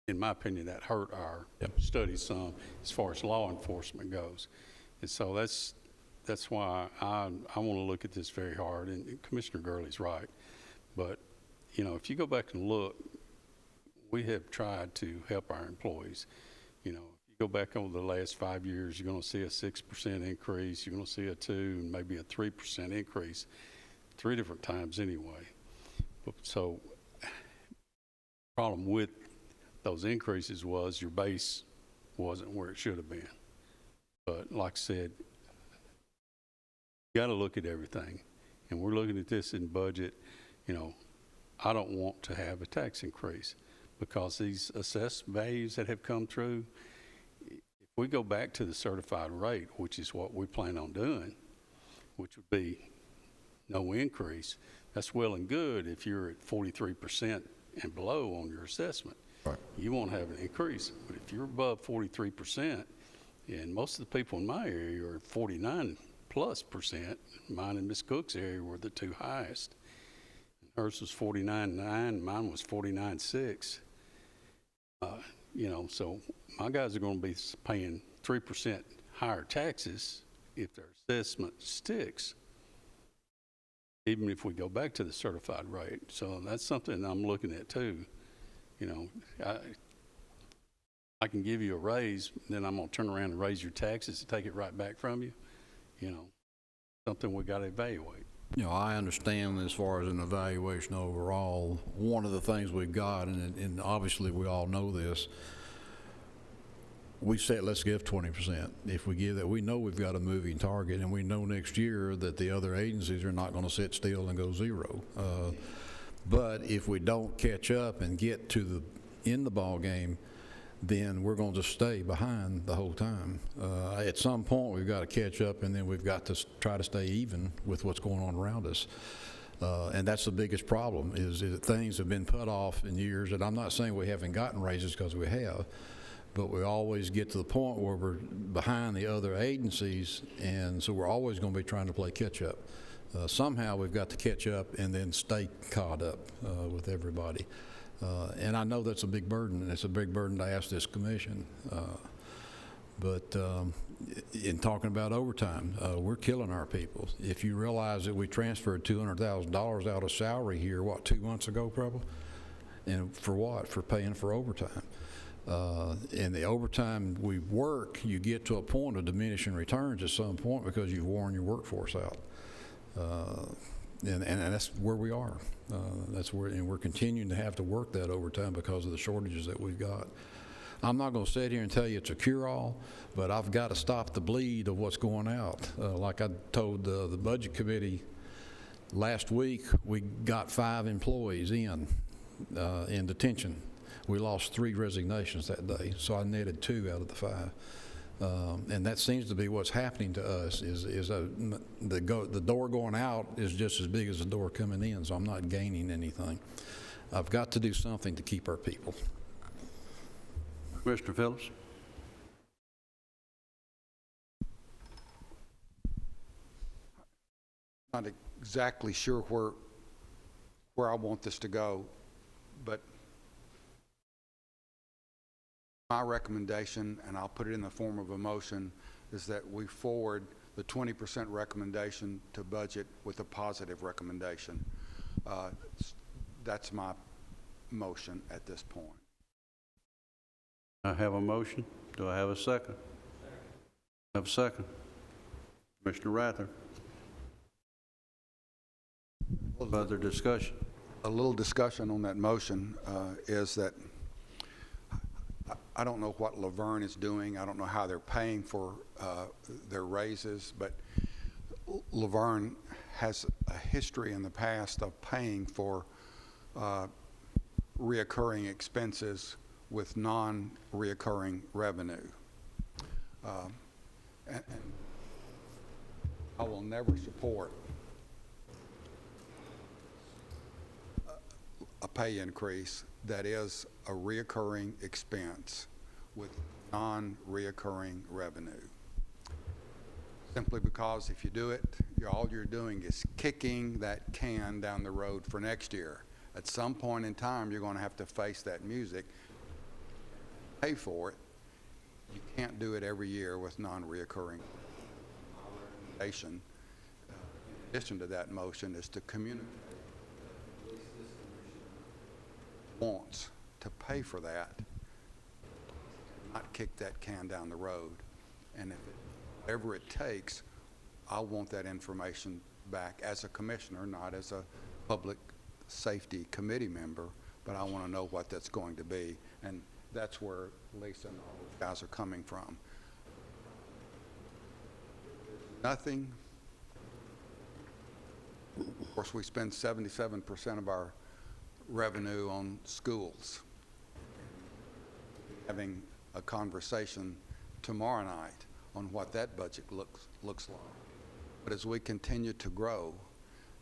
in my opinion, that hurt our study some as far as law enforcement goes. And so that's why I want to look at this very hard. And Commissioner Gurley's right. But, you know, if you go back and look, we have tried to help our employees. You know, if you go back over the last 5 years, you're going to see a 6% increase. You're going to see a 2% and maybe a 3% increase 3 different times anyway. So the problem with those increases was your base wasn't where it should have been. But like I said, you got to look at everything. And we're looking at this in budget. You know, I don't want to have a tax increase because these assessed values that have come through, if we go back to the certified rate, which is what we plan on doing, which would be no increase, that's well and good if you're at 43% and below on your assessment. Right. You won't have an increase. But if you're above 43%, and most of the people in my area are 49+%, mine and Miss Cook's area were the two highest. Hers was 49.9, mine was 49.6. You know, so my guys are going to be paying 3% higher taxes if their assessment sticks, even if we go back to the certified rate. So that's something I'm looking at too. You know, I can give you a raise, then I'm going to turn around and raise your taxes and take it right back from you. You know, something we got to evaluate. You know, I understand as far as an evaluation overall, one of the things we've got, and obviously we all know this, we said let's give 20%. If we give that, we know we've got a moving target, and we know next year that the other agencies are not going to sit still and go zero. But if we don't catch up and get to in the ball game, then we're going to just stay behind the whole time. At some point, we've got to catch up, and then we've got to try to stay even with what's going on around us. And that's the biggest problem, is that things have been put off in years. And I'm not saying we haven't gotten raises, because we have, but we always get to the point where we're behind the other agencies, and so we're always going to be trying to play catch-up. Somehow we've got to catch up and then stay caught up with everybody. And I know that's a big burden, and it's a big burden to ask this commission. But in talking about overtime, we're killing our people. If you realize that we transferred $200,000 out of salary here, 2 months ago probably? And for what? For paying for overtime. And the overtime we work, you get to a point of diminishing returns at some point because you've worn your workforce out. And that's where we are. That's where, and we're continuing to have to work that overtime because of the shortages that we've got. I'm not going to sit here and tell you it's a cure-all, but I've got to stop the bleed of what's going out. Like I told the budget committee last week, we got 5 employees in detention. We lost 3 resignations that day, so I netted 2 out of the 5. And that seems to be what's happening to us. The door going out is just as big as the door coming in, so I'm not gaining anything. I've got to do something to keep our people. Commissioner Phillips? Not exactly sure where I want this to go, but my recommendation, and I'll put it in the form of a motion, is that we forward the 20% recommendation to budget with a positive recommendation. That's my motion at this point. I have a motion. Do I have a second? I have a second. Commissioner Rather. Further discussion? A little discussion on that motion is that I don't know what Laverne is doing. I don't know how they're paying for their raises, but Laverne has a history in the past of paying for reoccurring expenses with non-reoccurring revenue. And I will never support a pay increase that is a reoccurring expense with non-reoccurring revenue. Simply because if you do it, all you're doing is kicking that can down the road for next year. At some point in time, you're going to have to face that music, pay for it. You can't do it every year with non-reoccurring. My recommendation, in addition to that motion, is to communicate that at least this commission wants to pay for that, not kick that can down the road. And if whatever it takes, I want that information back as a commissioner, not as a public safety committee member, but I want to know what that's going to be. And that's where Lisa and all those guys are coming from. Nothing. Of course, we spend 77% of our revenue on schools. Having a conversation tomorrow night on what that budget looks like. But as we continue to grow,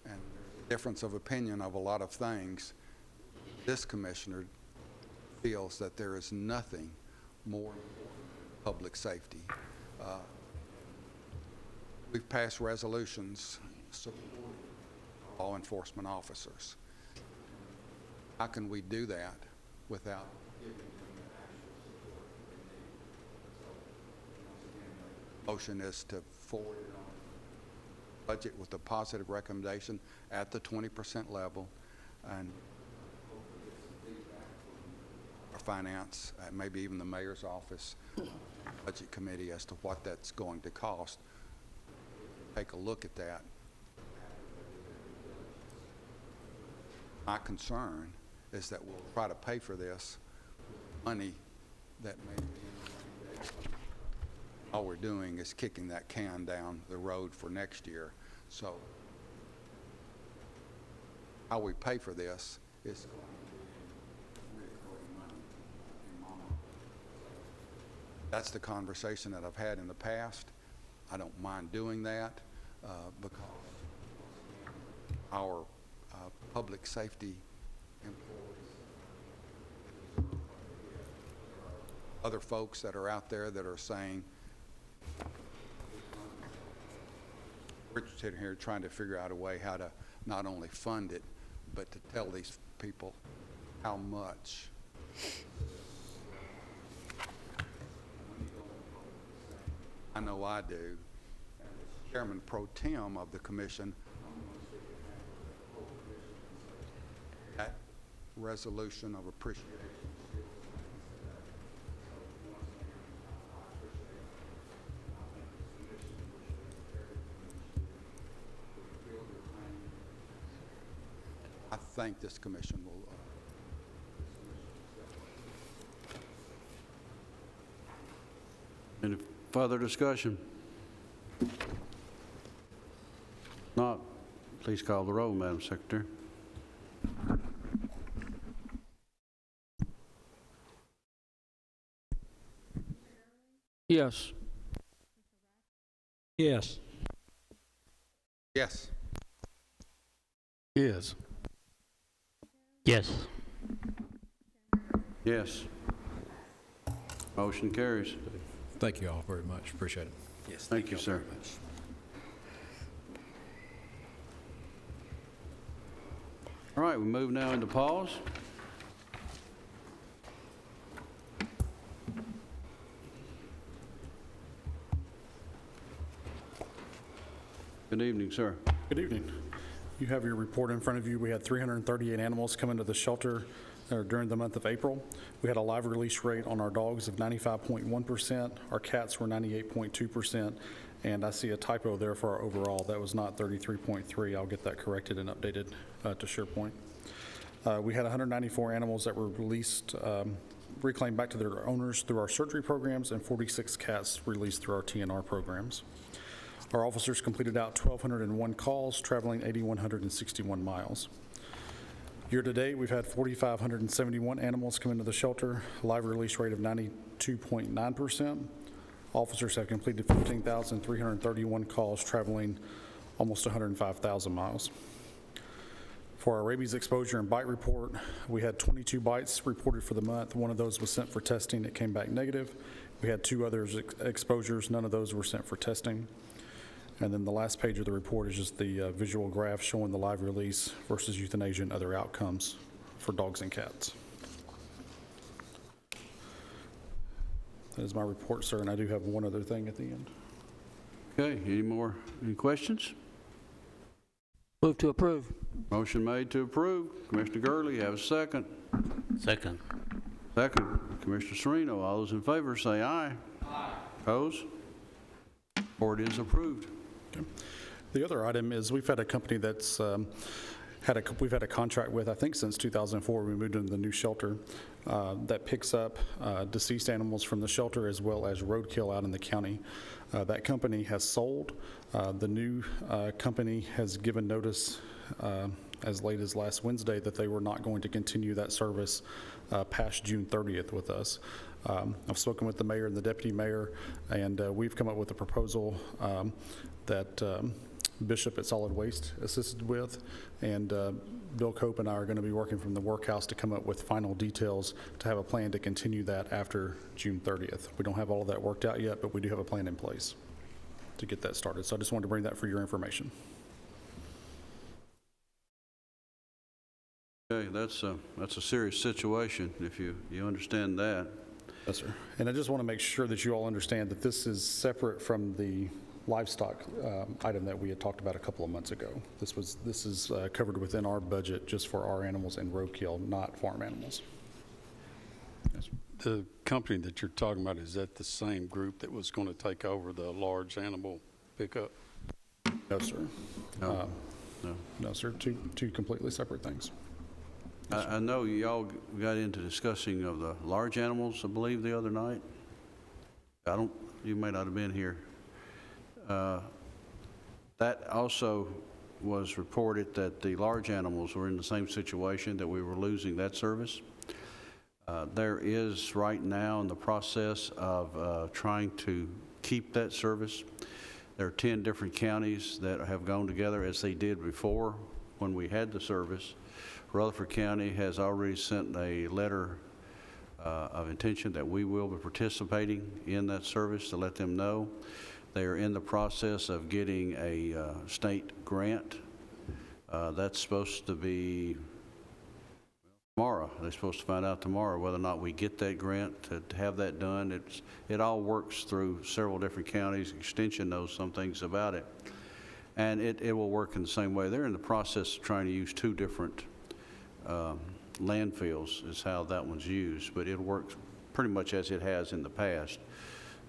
and there's a difference of opinion of a lot of things, this commissioner feels that there is nothing more important than public safety. We've passed resolutions supporting law enforcement officers. How can we do that without giving them the actual support they need? So, once again, the motion is to forward it on budget with a positive recommendation at the 20% level, and hopefully get some feedback from our finance, maybe even the mayor's office, budget committee, as to what that's going to cost. Take a look at that. My concern is that we'll try to pay for this with money that may be all we're doing is kicking that can down the road for next year. So how we pay for this is going to be recurring money in my mind. That's the conversation that I've had in the past. I don't mind doing that because our public safety employees, other folks that are out there that are saying, we're sitting here trying to figure out a way how to not only fund it, but to tell these people how much. I know I do. As Chairman Pro Tem of the commission, that resolution of appreciation. I think this commission will. Any further discussion? Not, please call the roll, Madam Secretary. Yes. Yes. Yes. Yes. Yes. Yes. Motion carries. Thank you all very much. Appreciate it. Yes. Thank you, sir. very much. All right, we move now into PAWS. Good evening, sir. Good evening. You have your report in front of you. We had 338 animals come into the shelter during the month of April. We had a live release rate on our dogs of 95.1%. Our cats were 98.2%. And I see a typo there for our overall. That was not 33.3. I'll get that corrected and updated to SharePoint. We had 194 animals that were released reclaimed back to their owners through our surgery programs, and 46 cats released through our TNR programs. Our officers completed out 1,201 calls, traveling 8,161 miles. Year-to-date, we've had 4,571 animals come into the shelter, a live release rate of 92.9%. Officers have completed 15,331 calls, traveling almost 105,000 miles. For our rabies exposure and bite report, we had 22 bites reported for the month. One of those was sent for testing. It came back negative. We had 2 others exposures. None of those were sent for testing. And then the last page of the report is just the visual graph showing the live release versus euthanasia and other outcomes for dogs and cats. That is my report, sir, and I do have one other thing at the end. Okay, any questions? Move to approve. Motion made to approve. Commissioner Gurley, have a second. Second. Second, Commissioner Sereno. All those in favor say aye. Aye. Opposed? Report is approved. Okay. The other item is we've had a company that's we've had a contract with, I think since 2004, we moved into the new shelter, that picks up deceased animals from the shelter as well as roadkill out in the county. That company has sold. The new company has given notice as late as last Wednesday that they were not going to continue that service past June 30th with us. I've spoken with the mayor and the deputy mayor, and we've come up with a proposal that Bishop at Solid Waste assisted with, and Bill Cope and I are going to be working from the workhouse to come up with final details to have a plan to continue that after June 30th. We don't have all of that worked out yet, but we do have a plan in place to get that started. So I just wanted to bring that for your information. Okay, that's a serious situation if you understand that. Yes, sir. And I just want to make sure that you all understand that this is separate from the livestock item that we had talked about a couple of months ago. This is covered within our budget just for our animals and roadkill, not farm animals. Yes. The company that you're talking about, is that the same group that was going to take over the large animal pickup? No, sir. No. No, sir. Two completely separate things. I know y'all got into discussing of the large animals, I believe, the other night. You may not have been here. That also was reported that the large animals were in the same situation, that we were losing that service. There is right now in the process of trying to keep that service. There are 10 different counties that have gone together as they did before when we had the service. Rutherford County has already sent a letter of intention that we will be participating in that service to let them know. They are in the process of getting a state grant. That's supposed to be tomorrow. They're supposed to find out tomorrow whether or not we get that grant to have that done. It all works through several different counties. Extension knows some things about it. And it will work in the same way. They're in the process of trying to use 2 different landfills is how that one's used, but it works pretty much as it has in the past.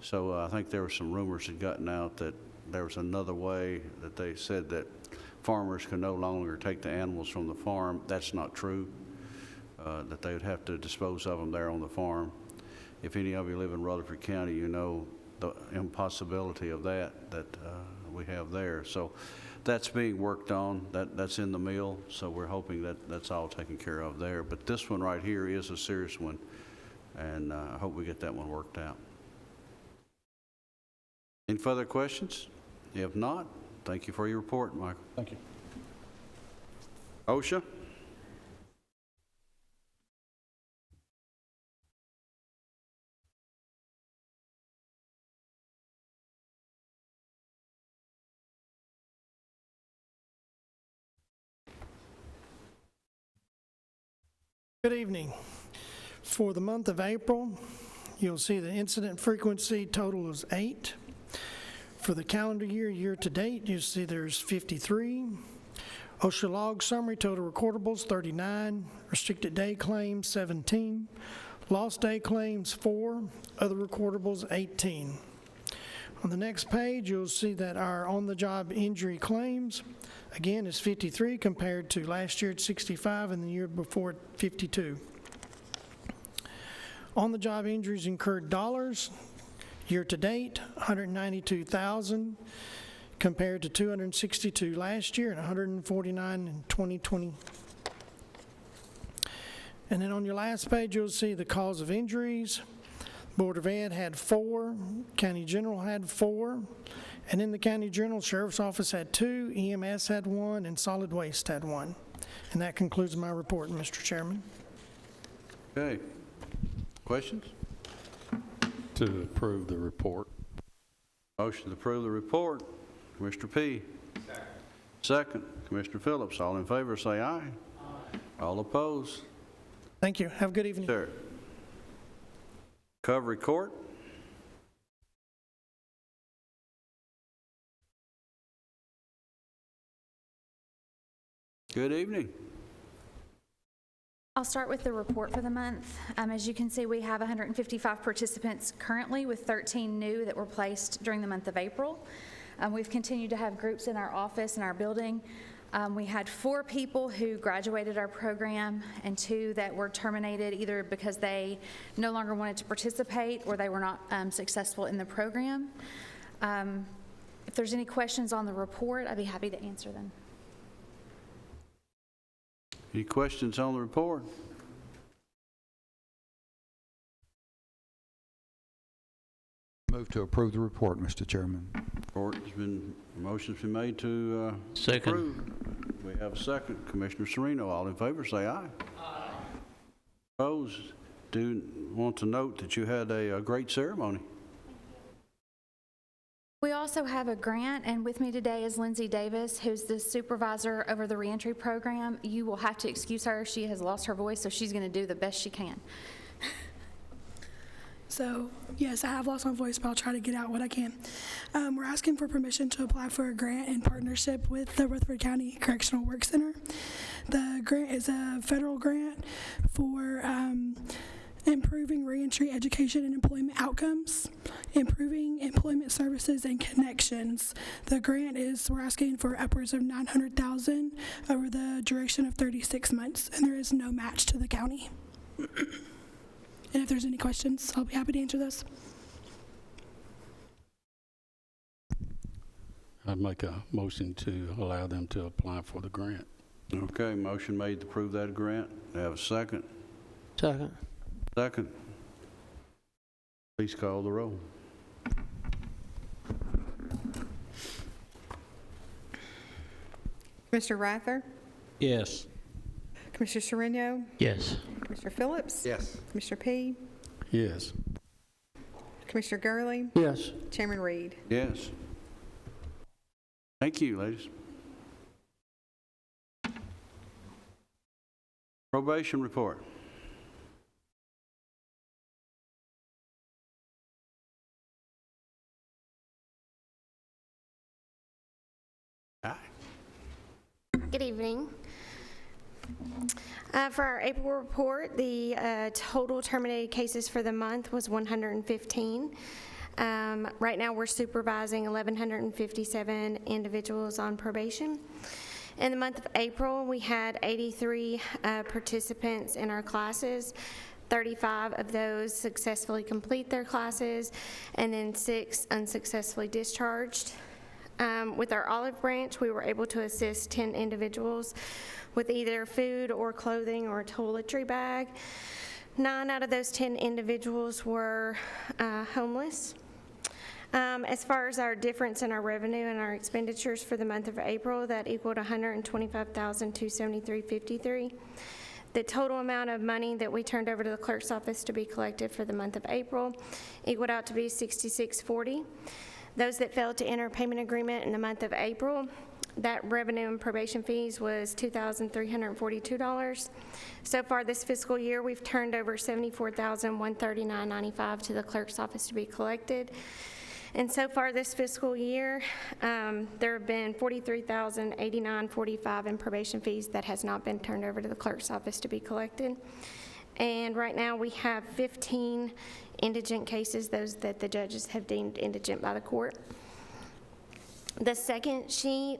So I think there were some rumors that gotten out that there was another way that they said that farmers can no longer take the animals from the farm. That's not true, that they would have to dispose of them there on the farm. If any of you live in Rutherford County, you know the impossibility of that we have there. So that's being worked on. That's in the mill, so we're hoping that that's all taken care of there. But this one right here is a serious one, and I hope we get that one worked out. Any further questions? If not, thank you for your report, Michael. Thank you. OSHA? Good evening. For the month of April, you'll see the incident frequency total is 8. For the calendar year to date, you'll see there's 53. OSHA log summary total recordables 39, restricted day claims 17, lost day claims 4, other recordables 18. On the next page, you'll see that our on-the-job injury claims, again, is 53 compared to last year at 65 and the year before at 52. On-the-job injuries incurred dollars, year-to-date, $192,000, compared to $262 last year and $149 in 2020. And then on your last page, you'll see the cause of injuries. Board of Ed had 4, County General had 4, and in the County General, Sheriff's Office had 2, EMS had 1, and Solid Waste had 1. And that concludes my report, Mr. Chairman. Okay. Questions? To approve the report. Motion to approve the report. Commissioner P. Second. Commissioner Phillips. All in favor, say aye. Aye. All opposed? Thank you. Have a good evening. Sir. Recovery Court. Good evening. I'll start with the report for the month. As you can see, we have 155 participants currently, with 13 new that were placed during the month of April. We've continued to have groups in our office and our building. We had 4 people who graduated our program and 2 that were terminated either because they no longer wanted to participate or they were not successful in the program. If there's any questions on the report, I'd be happy to answer them. Any questions on the report? Move to approve the report, Mr. Chairman. Motion's been made to Second. approve. We have a second. Commissioner Sereno, all in favor, say aye. Aye. Opposed? Do want to note that you had a great ceremony. We also have a grant, and with me today is Lindsay Davis, who's the supervisor over the reentry program. You will have to excuse her. She has lost her voice, so she's going to do the best she can. So, yes, I have lost my voice, but I'll try to get out what I can. We're asking for permission to apply for a grant in partnership with the Rutherford County Correctional Work Center. The grant is a federal grant for improving reentry education and employment outcomes, improving employment services and connections. The grant is, we're asking for upwards of $900,000 over the duration of 36 months, and there is no match to the county. And if there's any questions, I'll be happy to answer those. I'd make a motion to allow them to apply for the grant. Okay, motion made to approve that grant. Do I have a second? Second. Second. Please call the roll. Commissioner Rather? Yes. Commissioner Sereno? Yes. Commissioner Phillips? Yes. Commissioner P? Yes. Commissioner Gurley? Yes. Chairman Reed? Yes. Thank you, ladies. Probation report. Hi. Good evening. For our April report, the total terminated cases for the month was 115. Right now, we're supervising 1,157 individuals on probation. In the month of April, we had 83 participants in our classes. 35 of those successfully complete their classes, and then 6 unsuccessfully discharged. With our olive branch, we were able to assist 10 individuals with either food or clothing or a toiletry bag. 9 out of those 10 individuals were homeless. As far as our difference in our revenue and our expenditures for the month of April, that equaled $125,273.53. The total amount of money that we turned over to the clerk's office to be collected for the month of April equaled out to be $66.40. Those that failed to enter a payment agreement in the month of April, that revenue and probation fees was $2,342. So far this fiscal year, we've turned over $74,139.95 to the clerk's office to be collected. And so far this fiscal year, there have been $43,089.45 in probation fees that has not been turned over to the clerk's office to be collected. And right now we have 15 indigent cases, those that the judges have deemed indigent by the court. The second sheet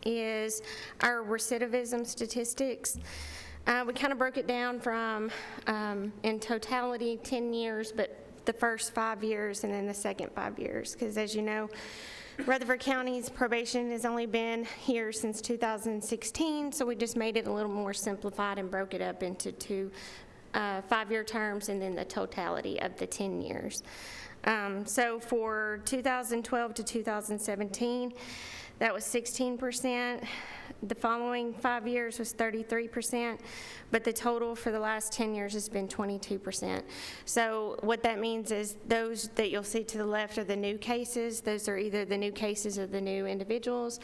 is our recidivism statistics. We kind of broke it down from, in totality, 10 years, but the first 5 years and then the second 5 years. Because as you know, Rutherford County's probation has only been here since 2016, so we just made it a little more simplified and broke it up into two 5-year terms and then the totality of the 10 years. So for 2012 to 2017, that was 16%. The following 5 years was 33%, but the total for the last 10 years has been 22%. So what that means is those that you'll see to the left are the new cases. Those are either the new cases or the new individuals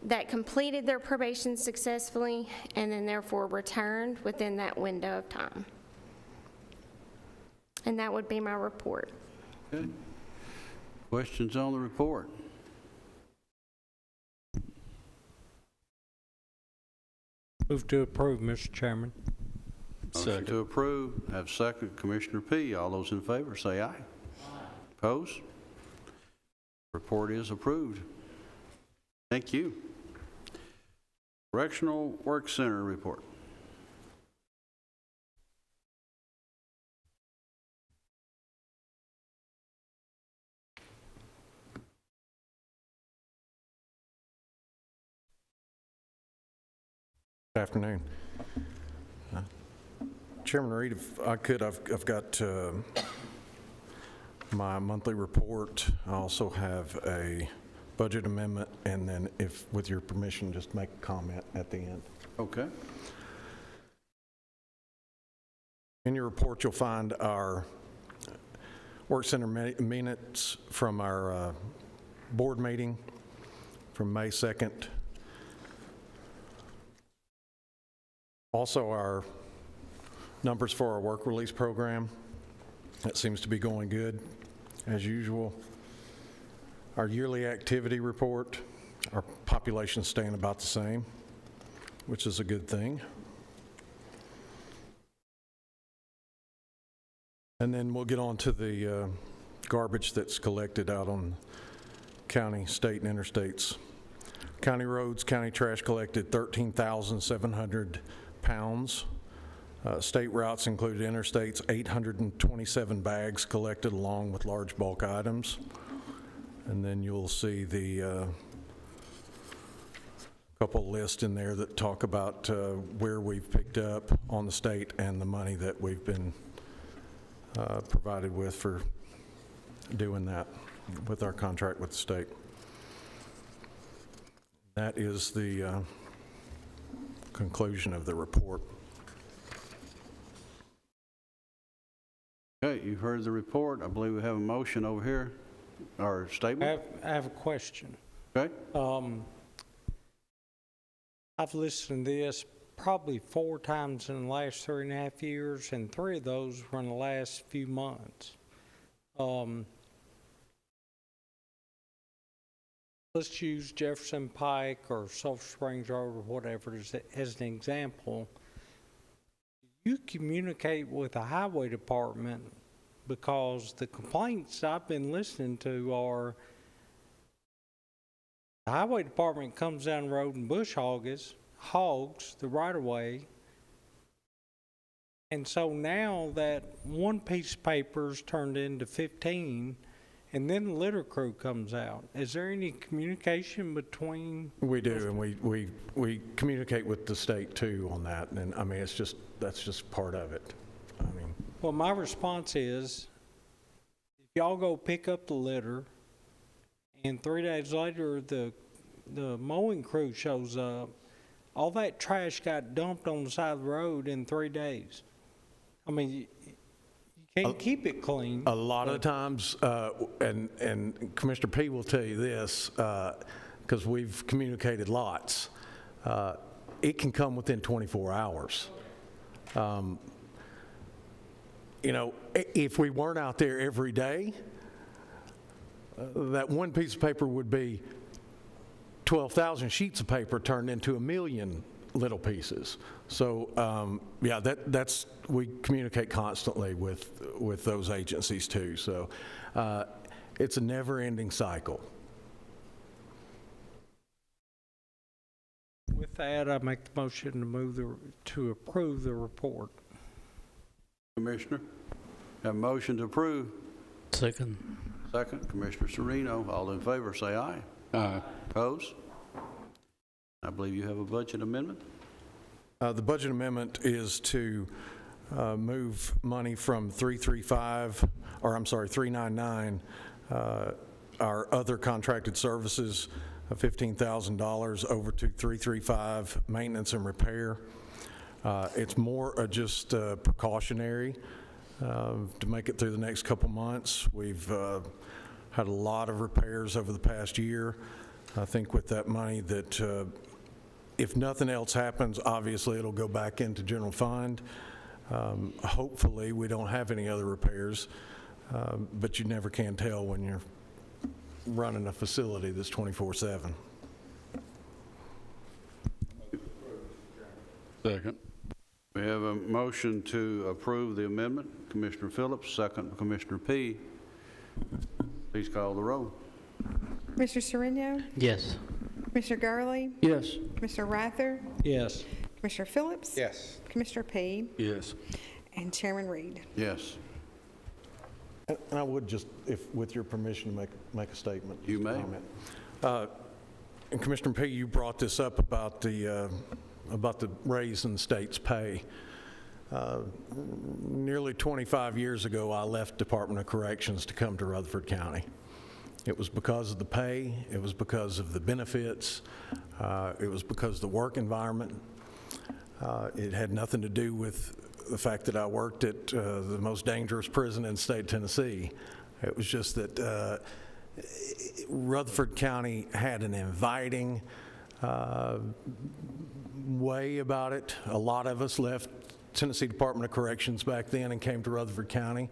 that completed their probation successfully and then therefore returned within that window of time. And that would be my report. Okay. Questions on the report? Move to approve, Mr. Chairman. Motion to approve. Have second. Commissioner P. All those in favor say aye. Opposed? Report is approved. Thank you. Correctional Work Center report. Good afternoon. Chairman Reed, if I could, I've got my monthly report. I also have a budget amendment, and then if, with your permission, just make a comment at the end. Okay. In your report, you'll find our work center minutes from our board meeting from May 2nd. Also, our numbers for our work release program. That seems to be going good, as usual. Our yearly activity report, our population's staying about the same, which is a good thing. And then we'll get on to the garbage that's collected out on county, state, and interstates. County roads, county trash collected 13,700 pounds. State routes included interstates, 827 bags collected along with large bulk items. And then you'll see the couple lists in there that talk about where we've picked up on the state and the money that we've been provided with for doing that with our contract with the state. That is the conclusion of the report. Okay, you've heard the report. I believe we have a motion over here, or statement. I have a question. Okay. I've listened to this probably 4 times in the last 3.5 years, and 3 of those were in the last few months. Let's use Jefferson Pike or Sulphur Springs Road or whatever as an example. You communicate with the highway department, because the complaints I've been listening to are the highway department comes down the road and bush hogs the right of way. And so now that one piece of paper is turned into 15, and then the litter crew comes out. Is there any communication between? We do, and we communicate with the state too on that. And I mean, that's just part of it. I mean, well, my response is, if y'all go pick up the litter, and 3 days later the mowing crew shows up, all that trash got dumped on the side of the road in 3 days. I mean, you can't keep it clean. A lot of times, and Commissioner P will tell you this, because we've communicated lots, it can come within 24 hours. You know, if we weren't out there every day, that one piece of paper would be 12,000 sheets of paper turned into 1 million little pieces. So yeah, that's we communicate constantly with those agencies too. So it's a never-ending cycle. With that, I make the motion to approve the report. Commissioner, have a motion to approve. Second. Second, Commissioner Sereno. All in favor, say aye. Aye. Opposed? I believe you have a budget amendment. The budget amendment is to move money from 399, our other contracted services of $15,000 over to 335, maintenance and repair. It's more just precautionary to make it through the next couple months. We've had a lot of repairs over the past year. I think with that money that if nothing else happens, obviously it'll go back into general fund. Hopefully we don't have any other repairs, but you never can tell when you're running a facility that's 24/7. Second. We have a motion to approve the amendment. Commissioner Phillips, second Commissioner P. Please call the roll. Commissioner Sereno? Yes. Commissioner Gurley? Yes. Commissioner Rather? Yes. Commissioner Phillips? Yes. Commissioner P? Yes. And Chairman Reed. Yes. And I would just, if with your permission, make a statement. You may. Comment. And Commissioner P., you brought this up about the raise in the state's pay. Nearly 25 years ago, I left Department of Corrections to come to Rutherford County. It was because of the pay, it was because of the benefits, it was because of the work environment. It had nothing to do with the fact that I worked at the most dangerous prison in the state of Tennessee. It was just that Rutherford County had an inviting way about it. A lot of us left Tennessee Department of Corrections back then and came to Rutherford County.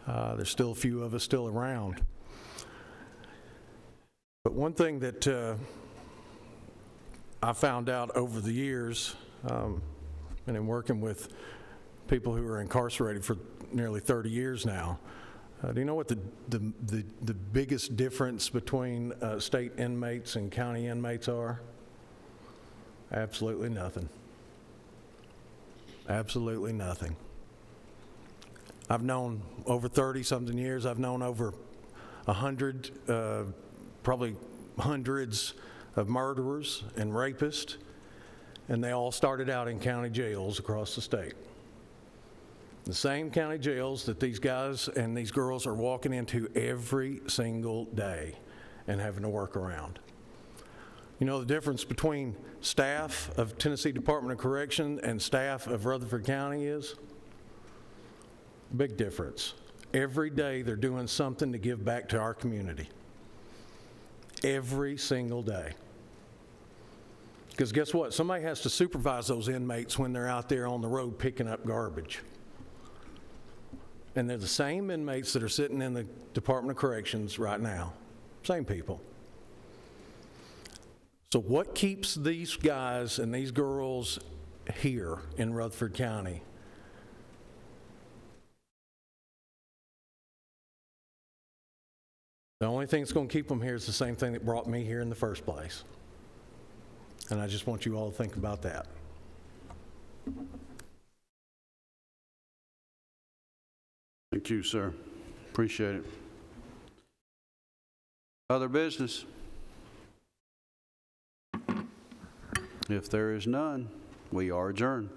There's still a few of us still around. But one thing that I found out over the years, and in working with people who are incarcerated for nearly 30 years now, do you know what the biggest difference between state inmates and county inmates are? Absolutely nothing. Absolutely nothing. I've known over 30-something years, I've known over 100, probably hundreds of murderers and rapists, and they all started out in county jails across the state. The same county jails that these guys and these girls are walking into every single day and having to work around. You know the difference between staff of Tennessee Department of Correction and staff of Rutherford County is? Big difference. Every day they're doing something to give back to our community. Every single day. Because guess what? Somebody has to supervise those inmates when they're out there on the road picking up garbage. And they're the same inmates that are sitting in the Department of Corrections right now. Same people. So what keeps these guys and these girls here in Rutherford County? The only thing that's going to keep them here is the same thing that brought me here in the first place. And I just want you all to think about that. Thank you, sir. Appreciate it. Other business? If there is none, we are adjourned.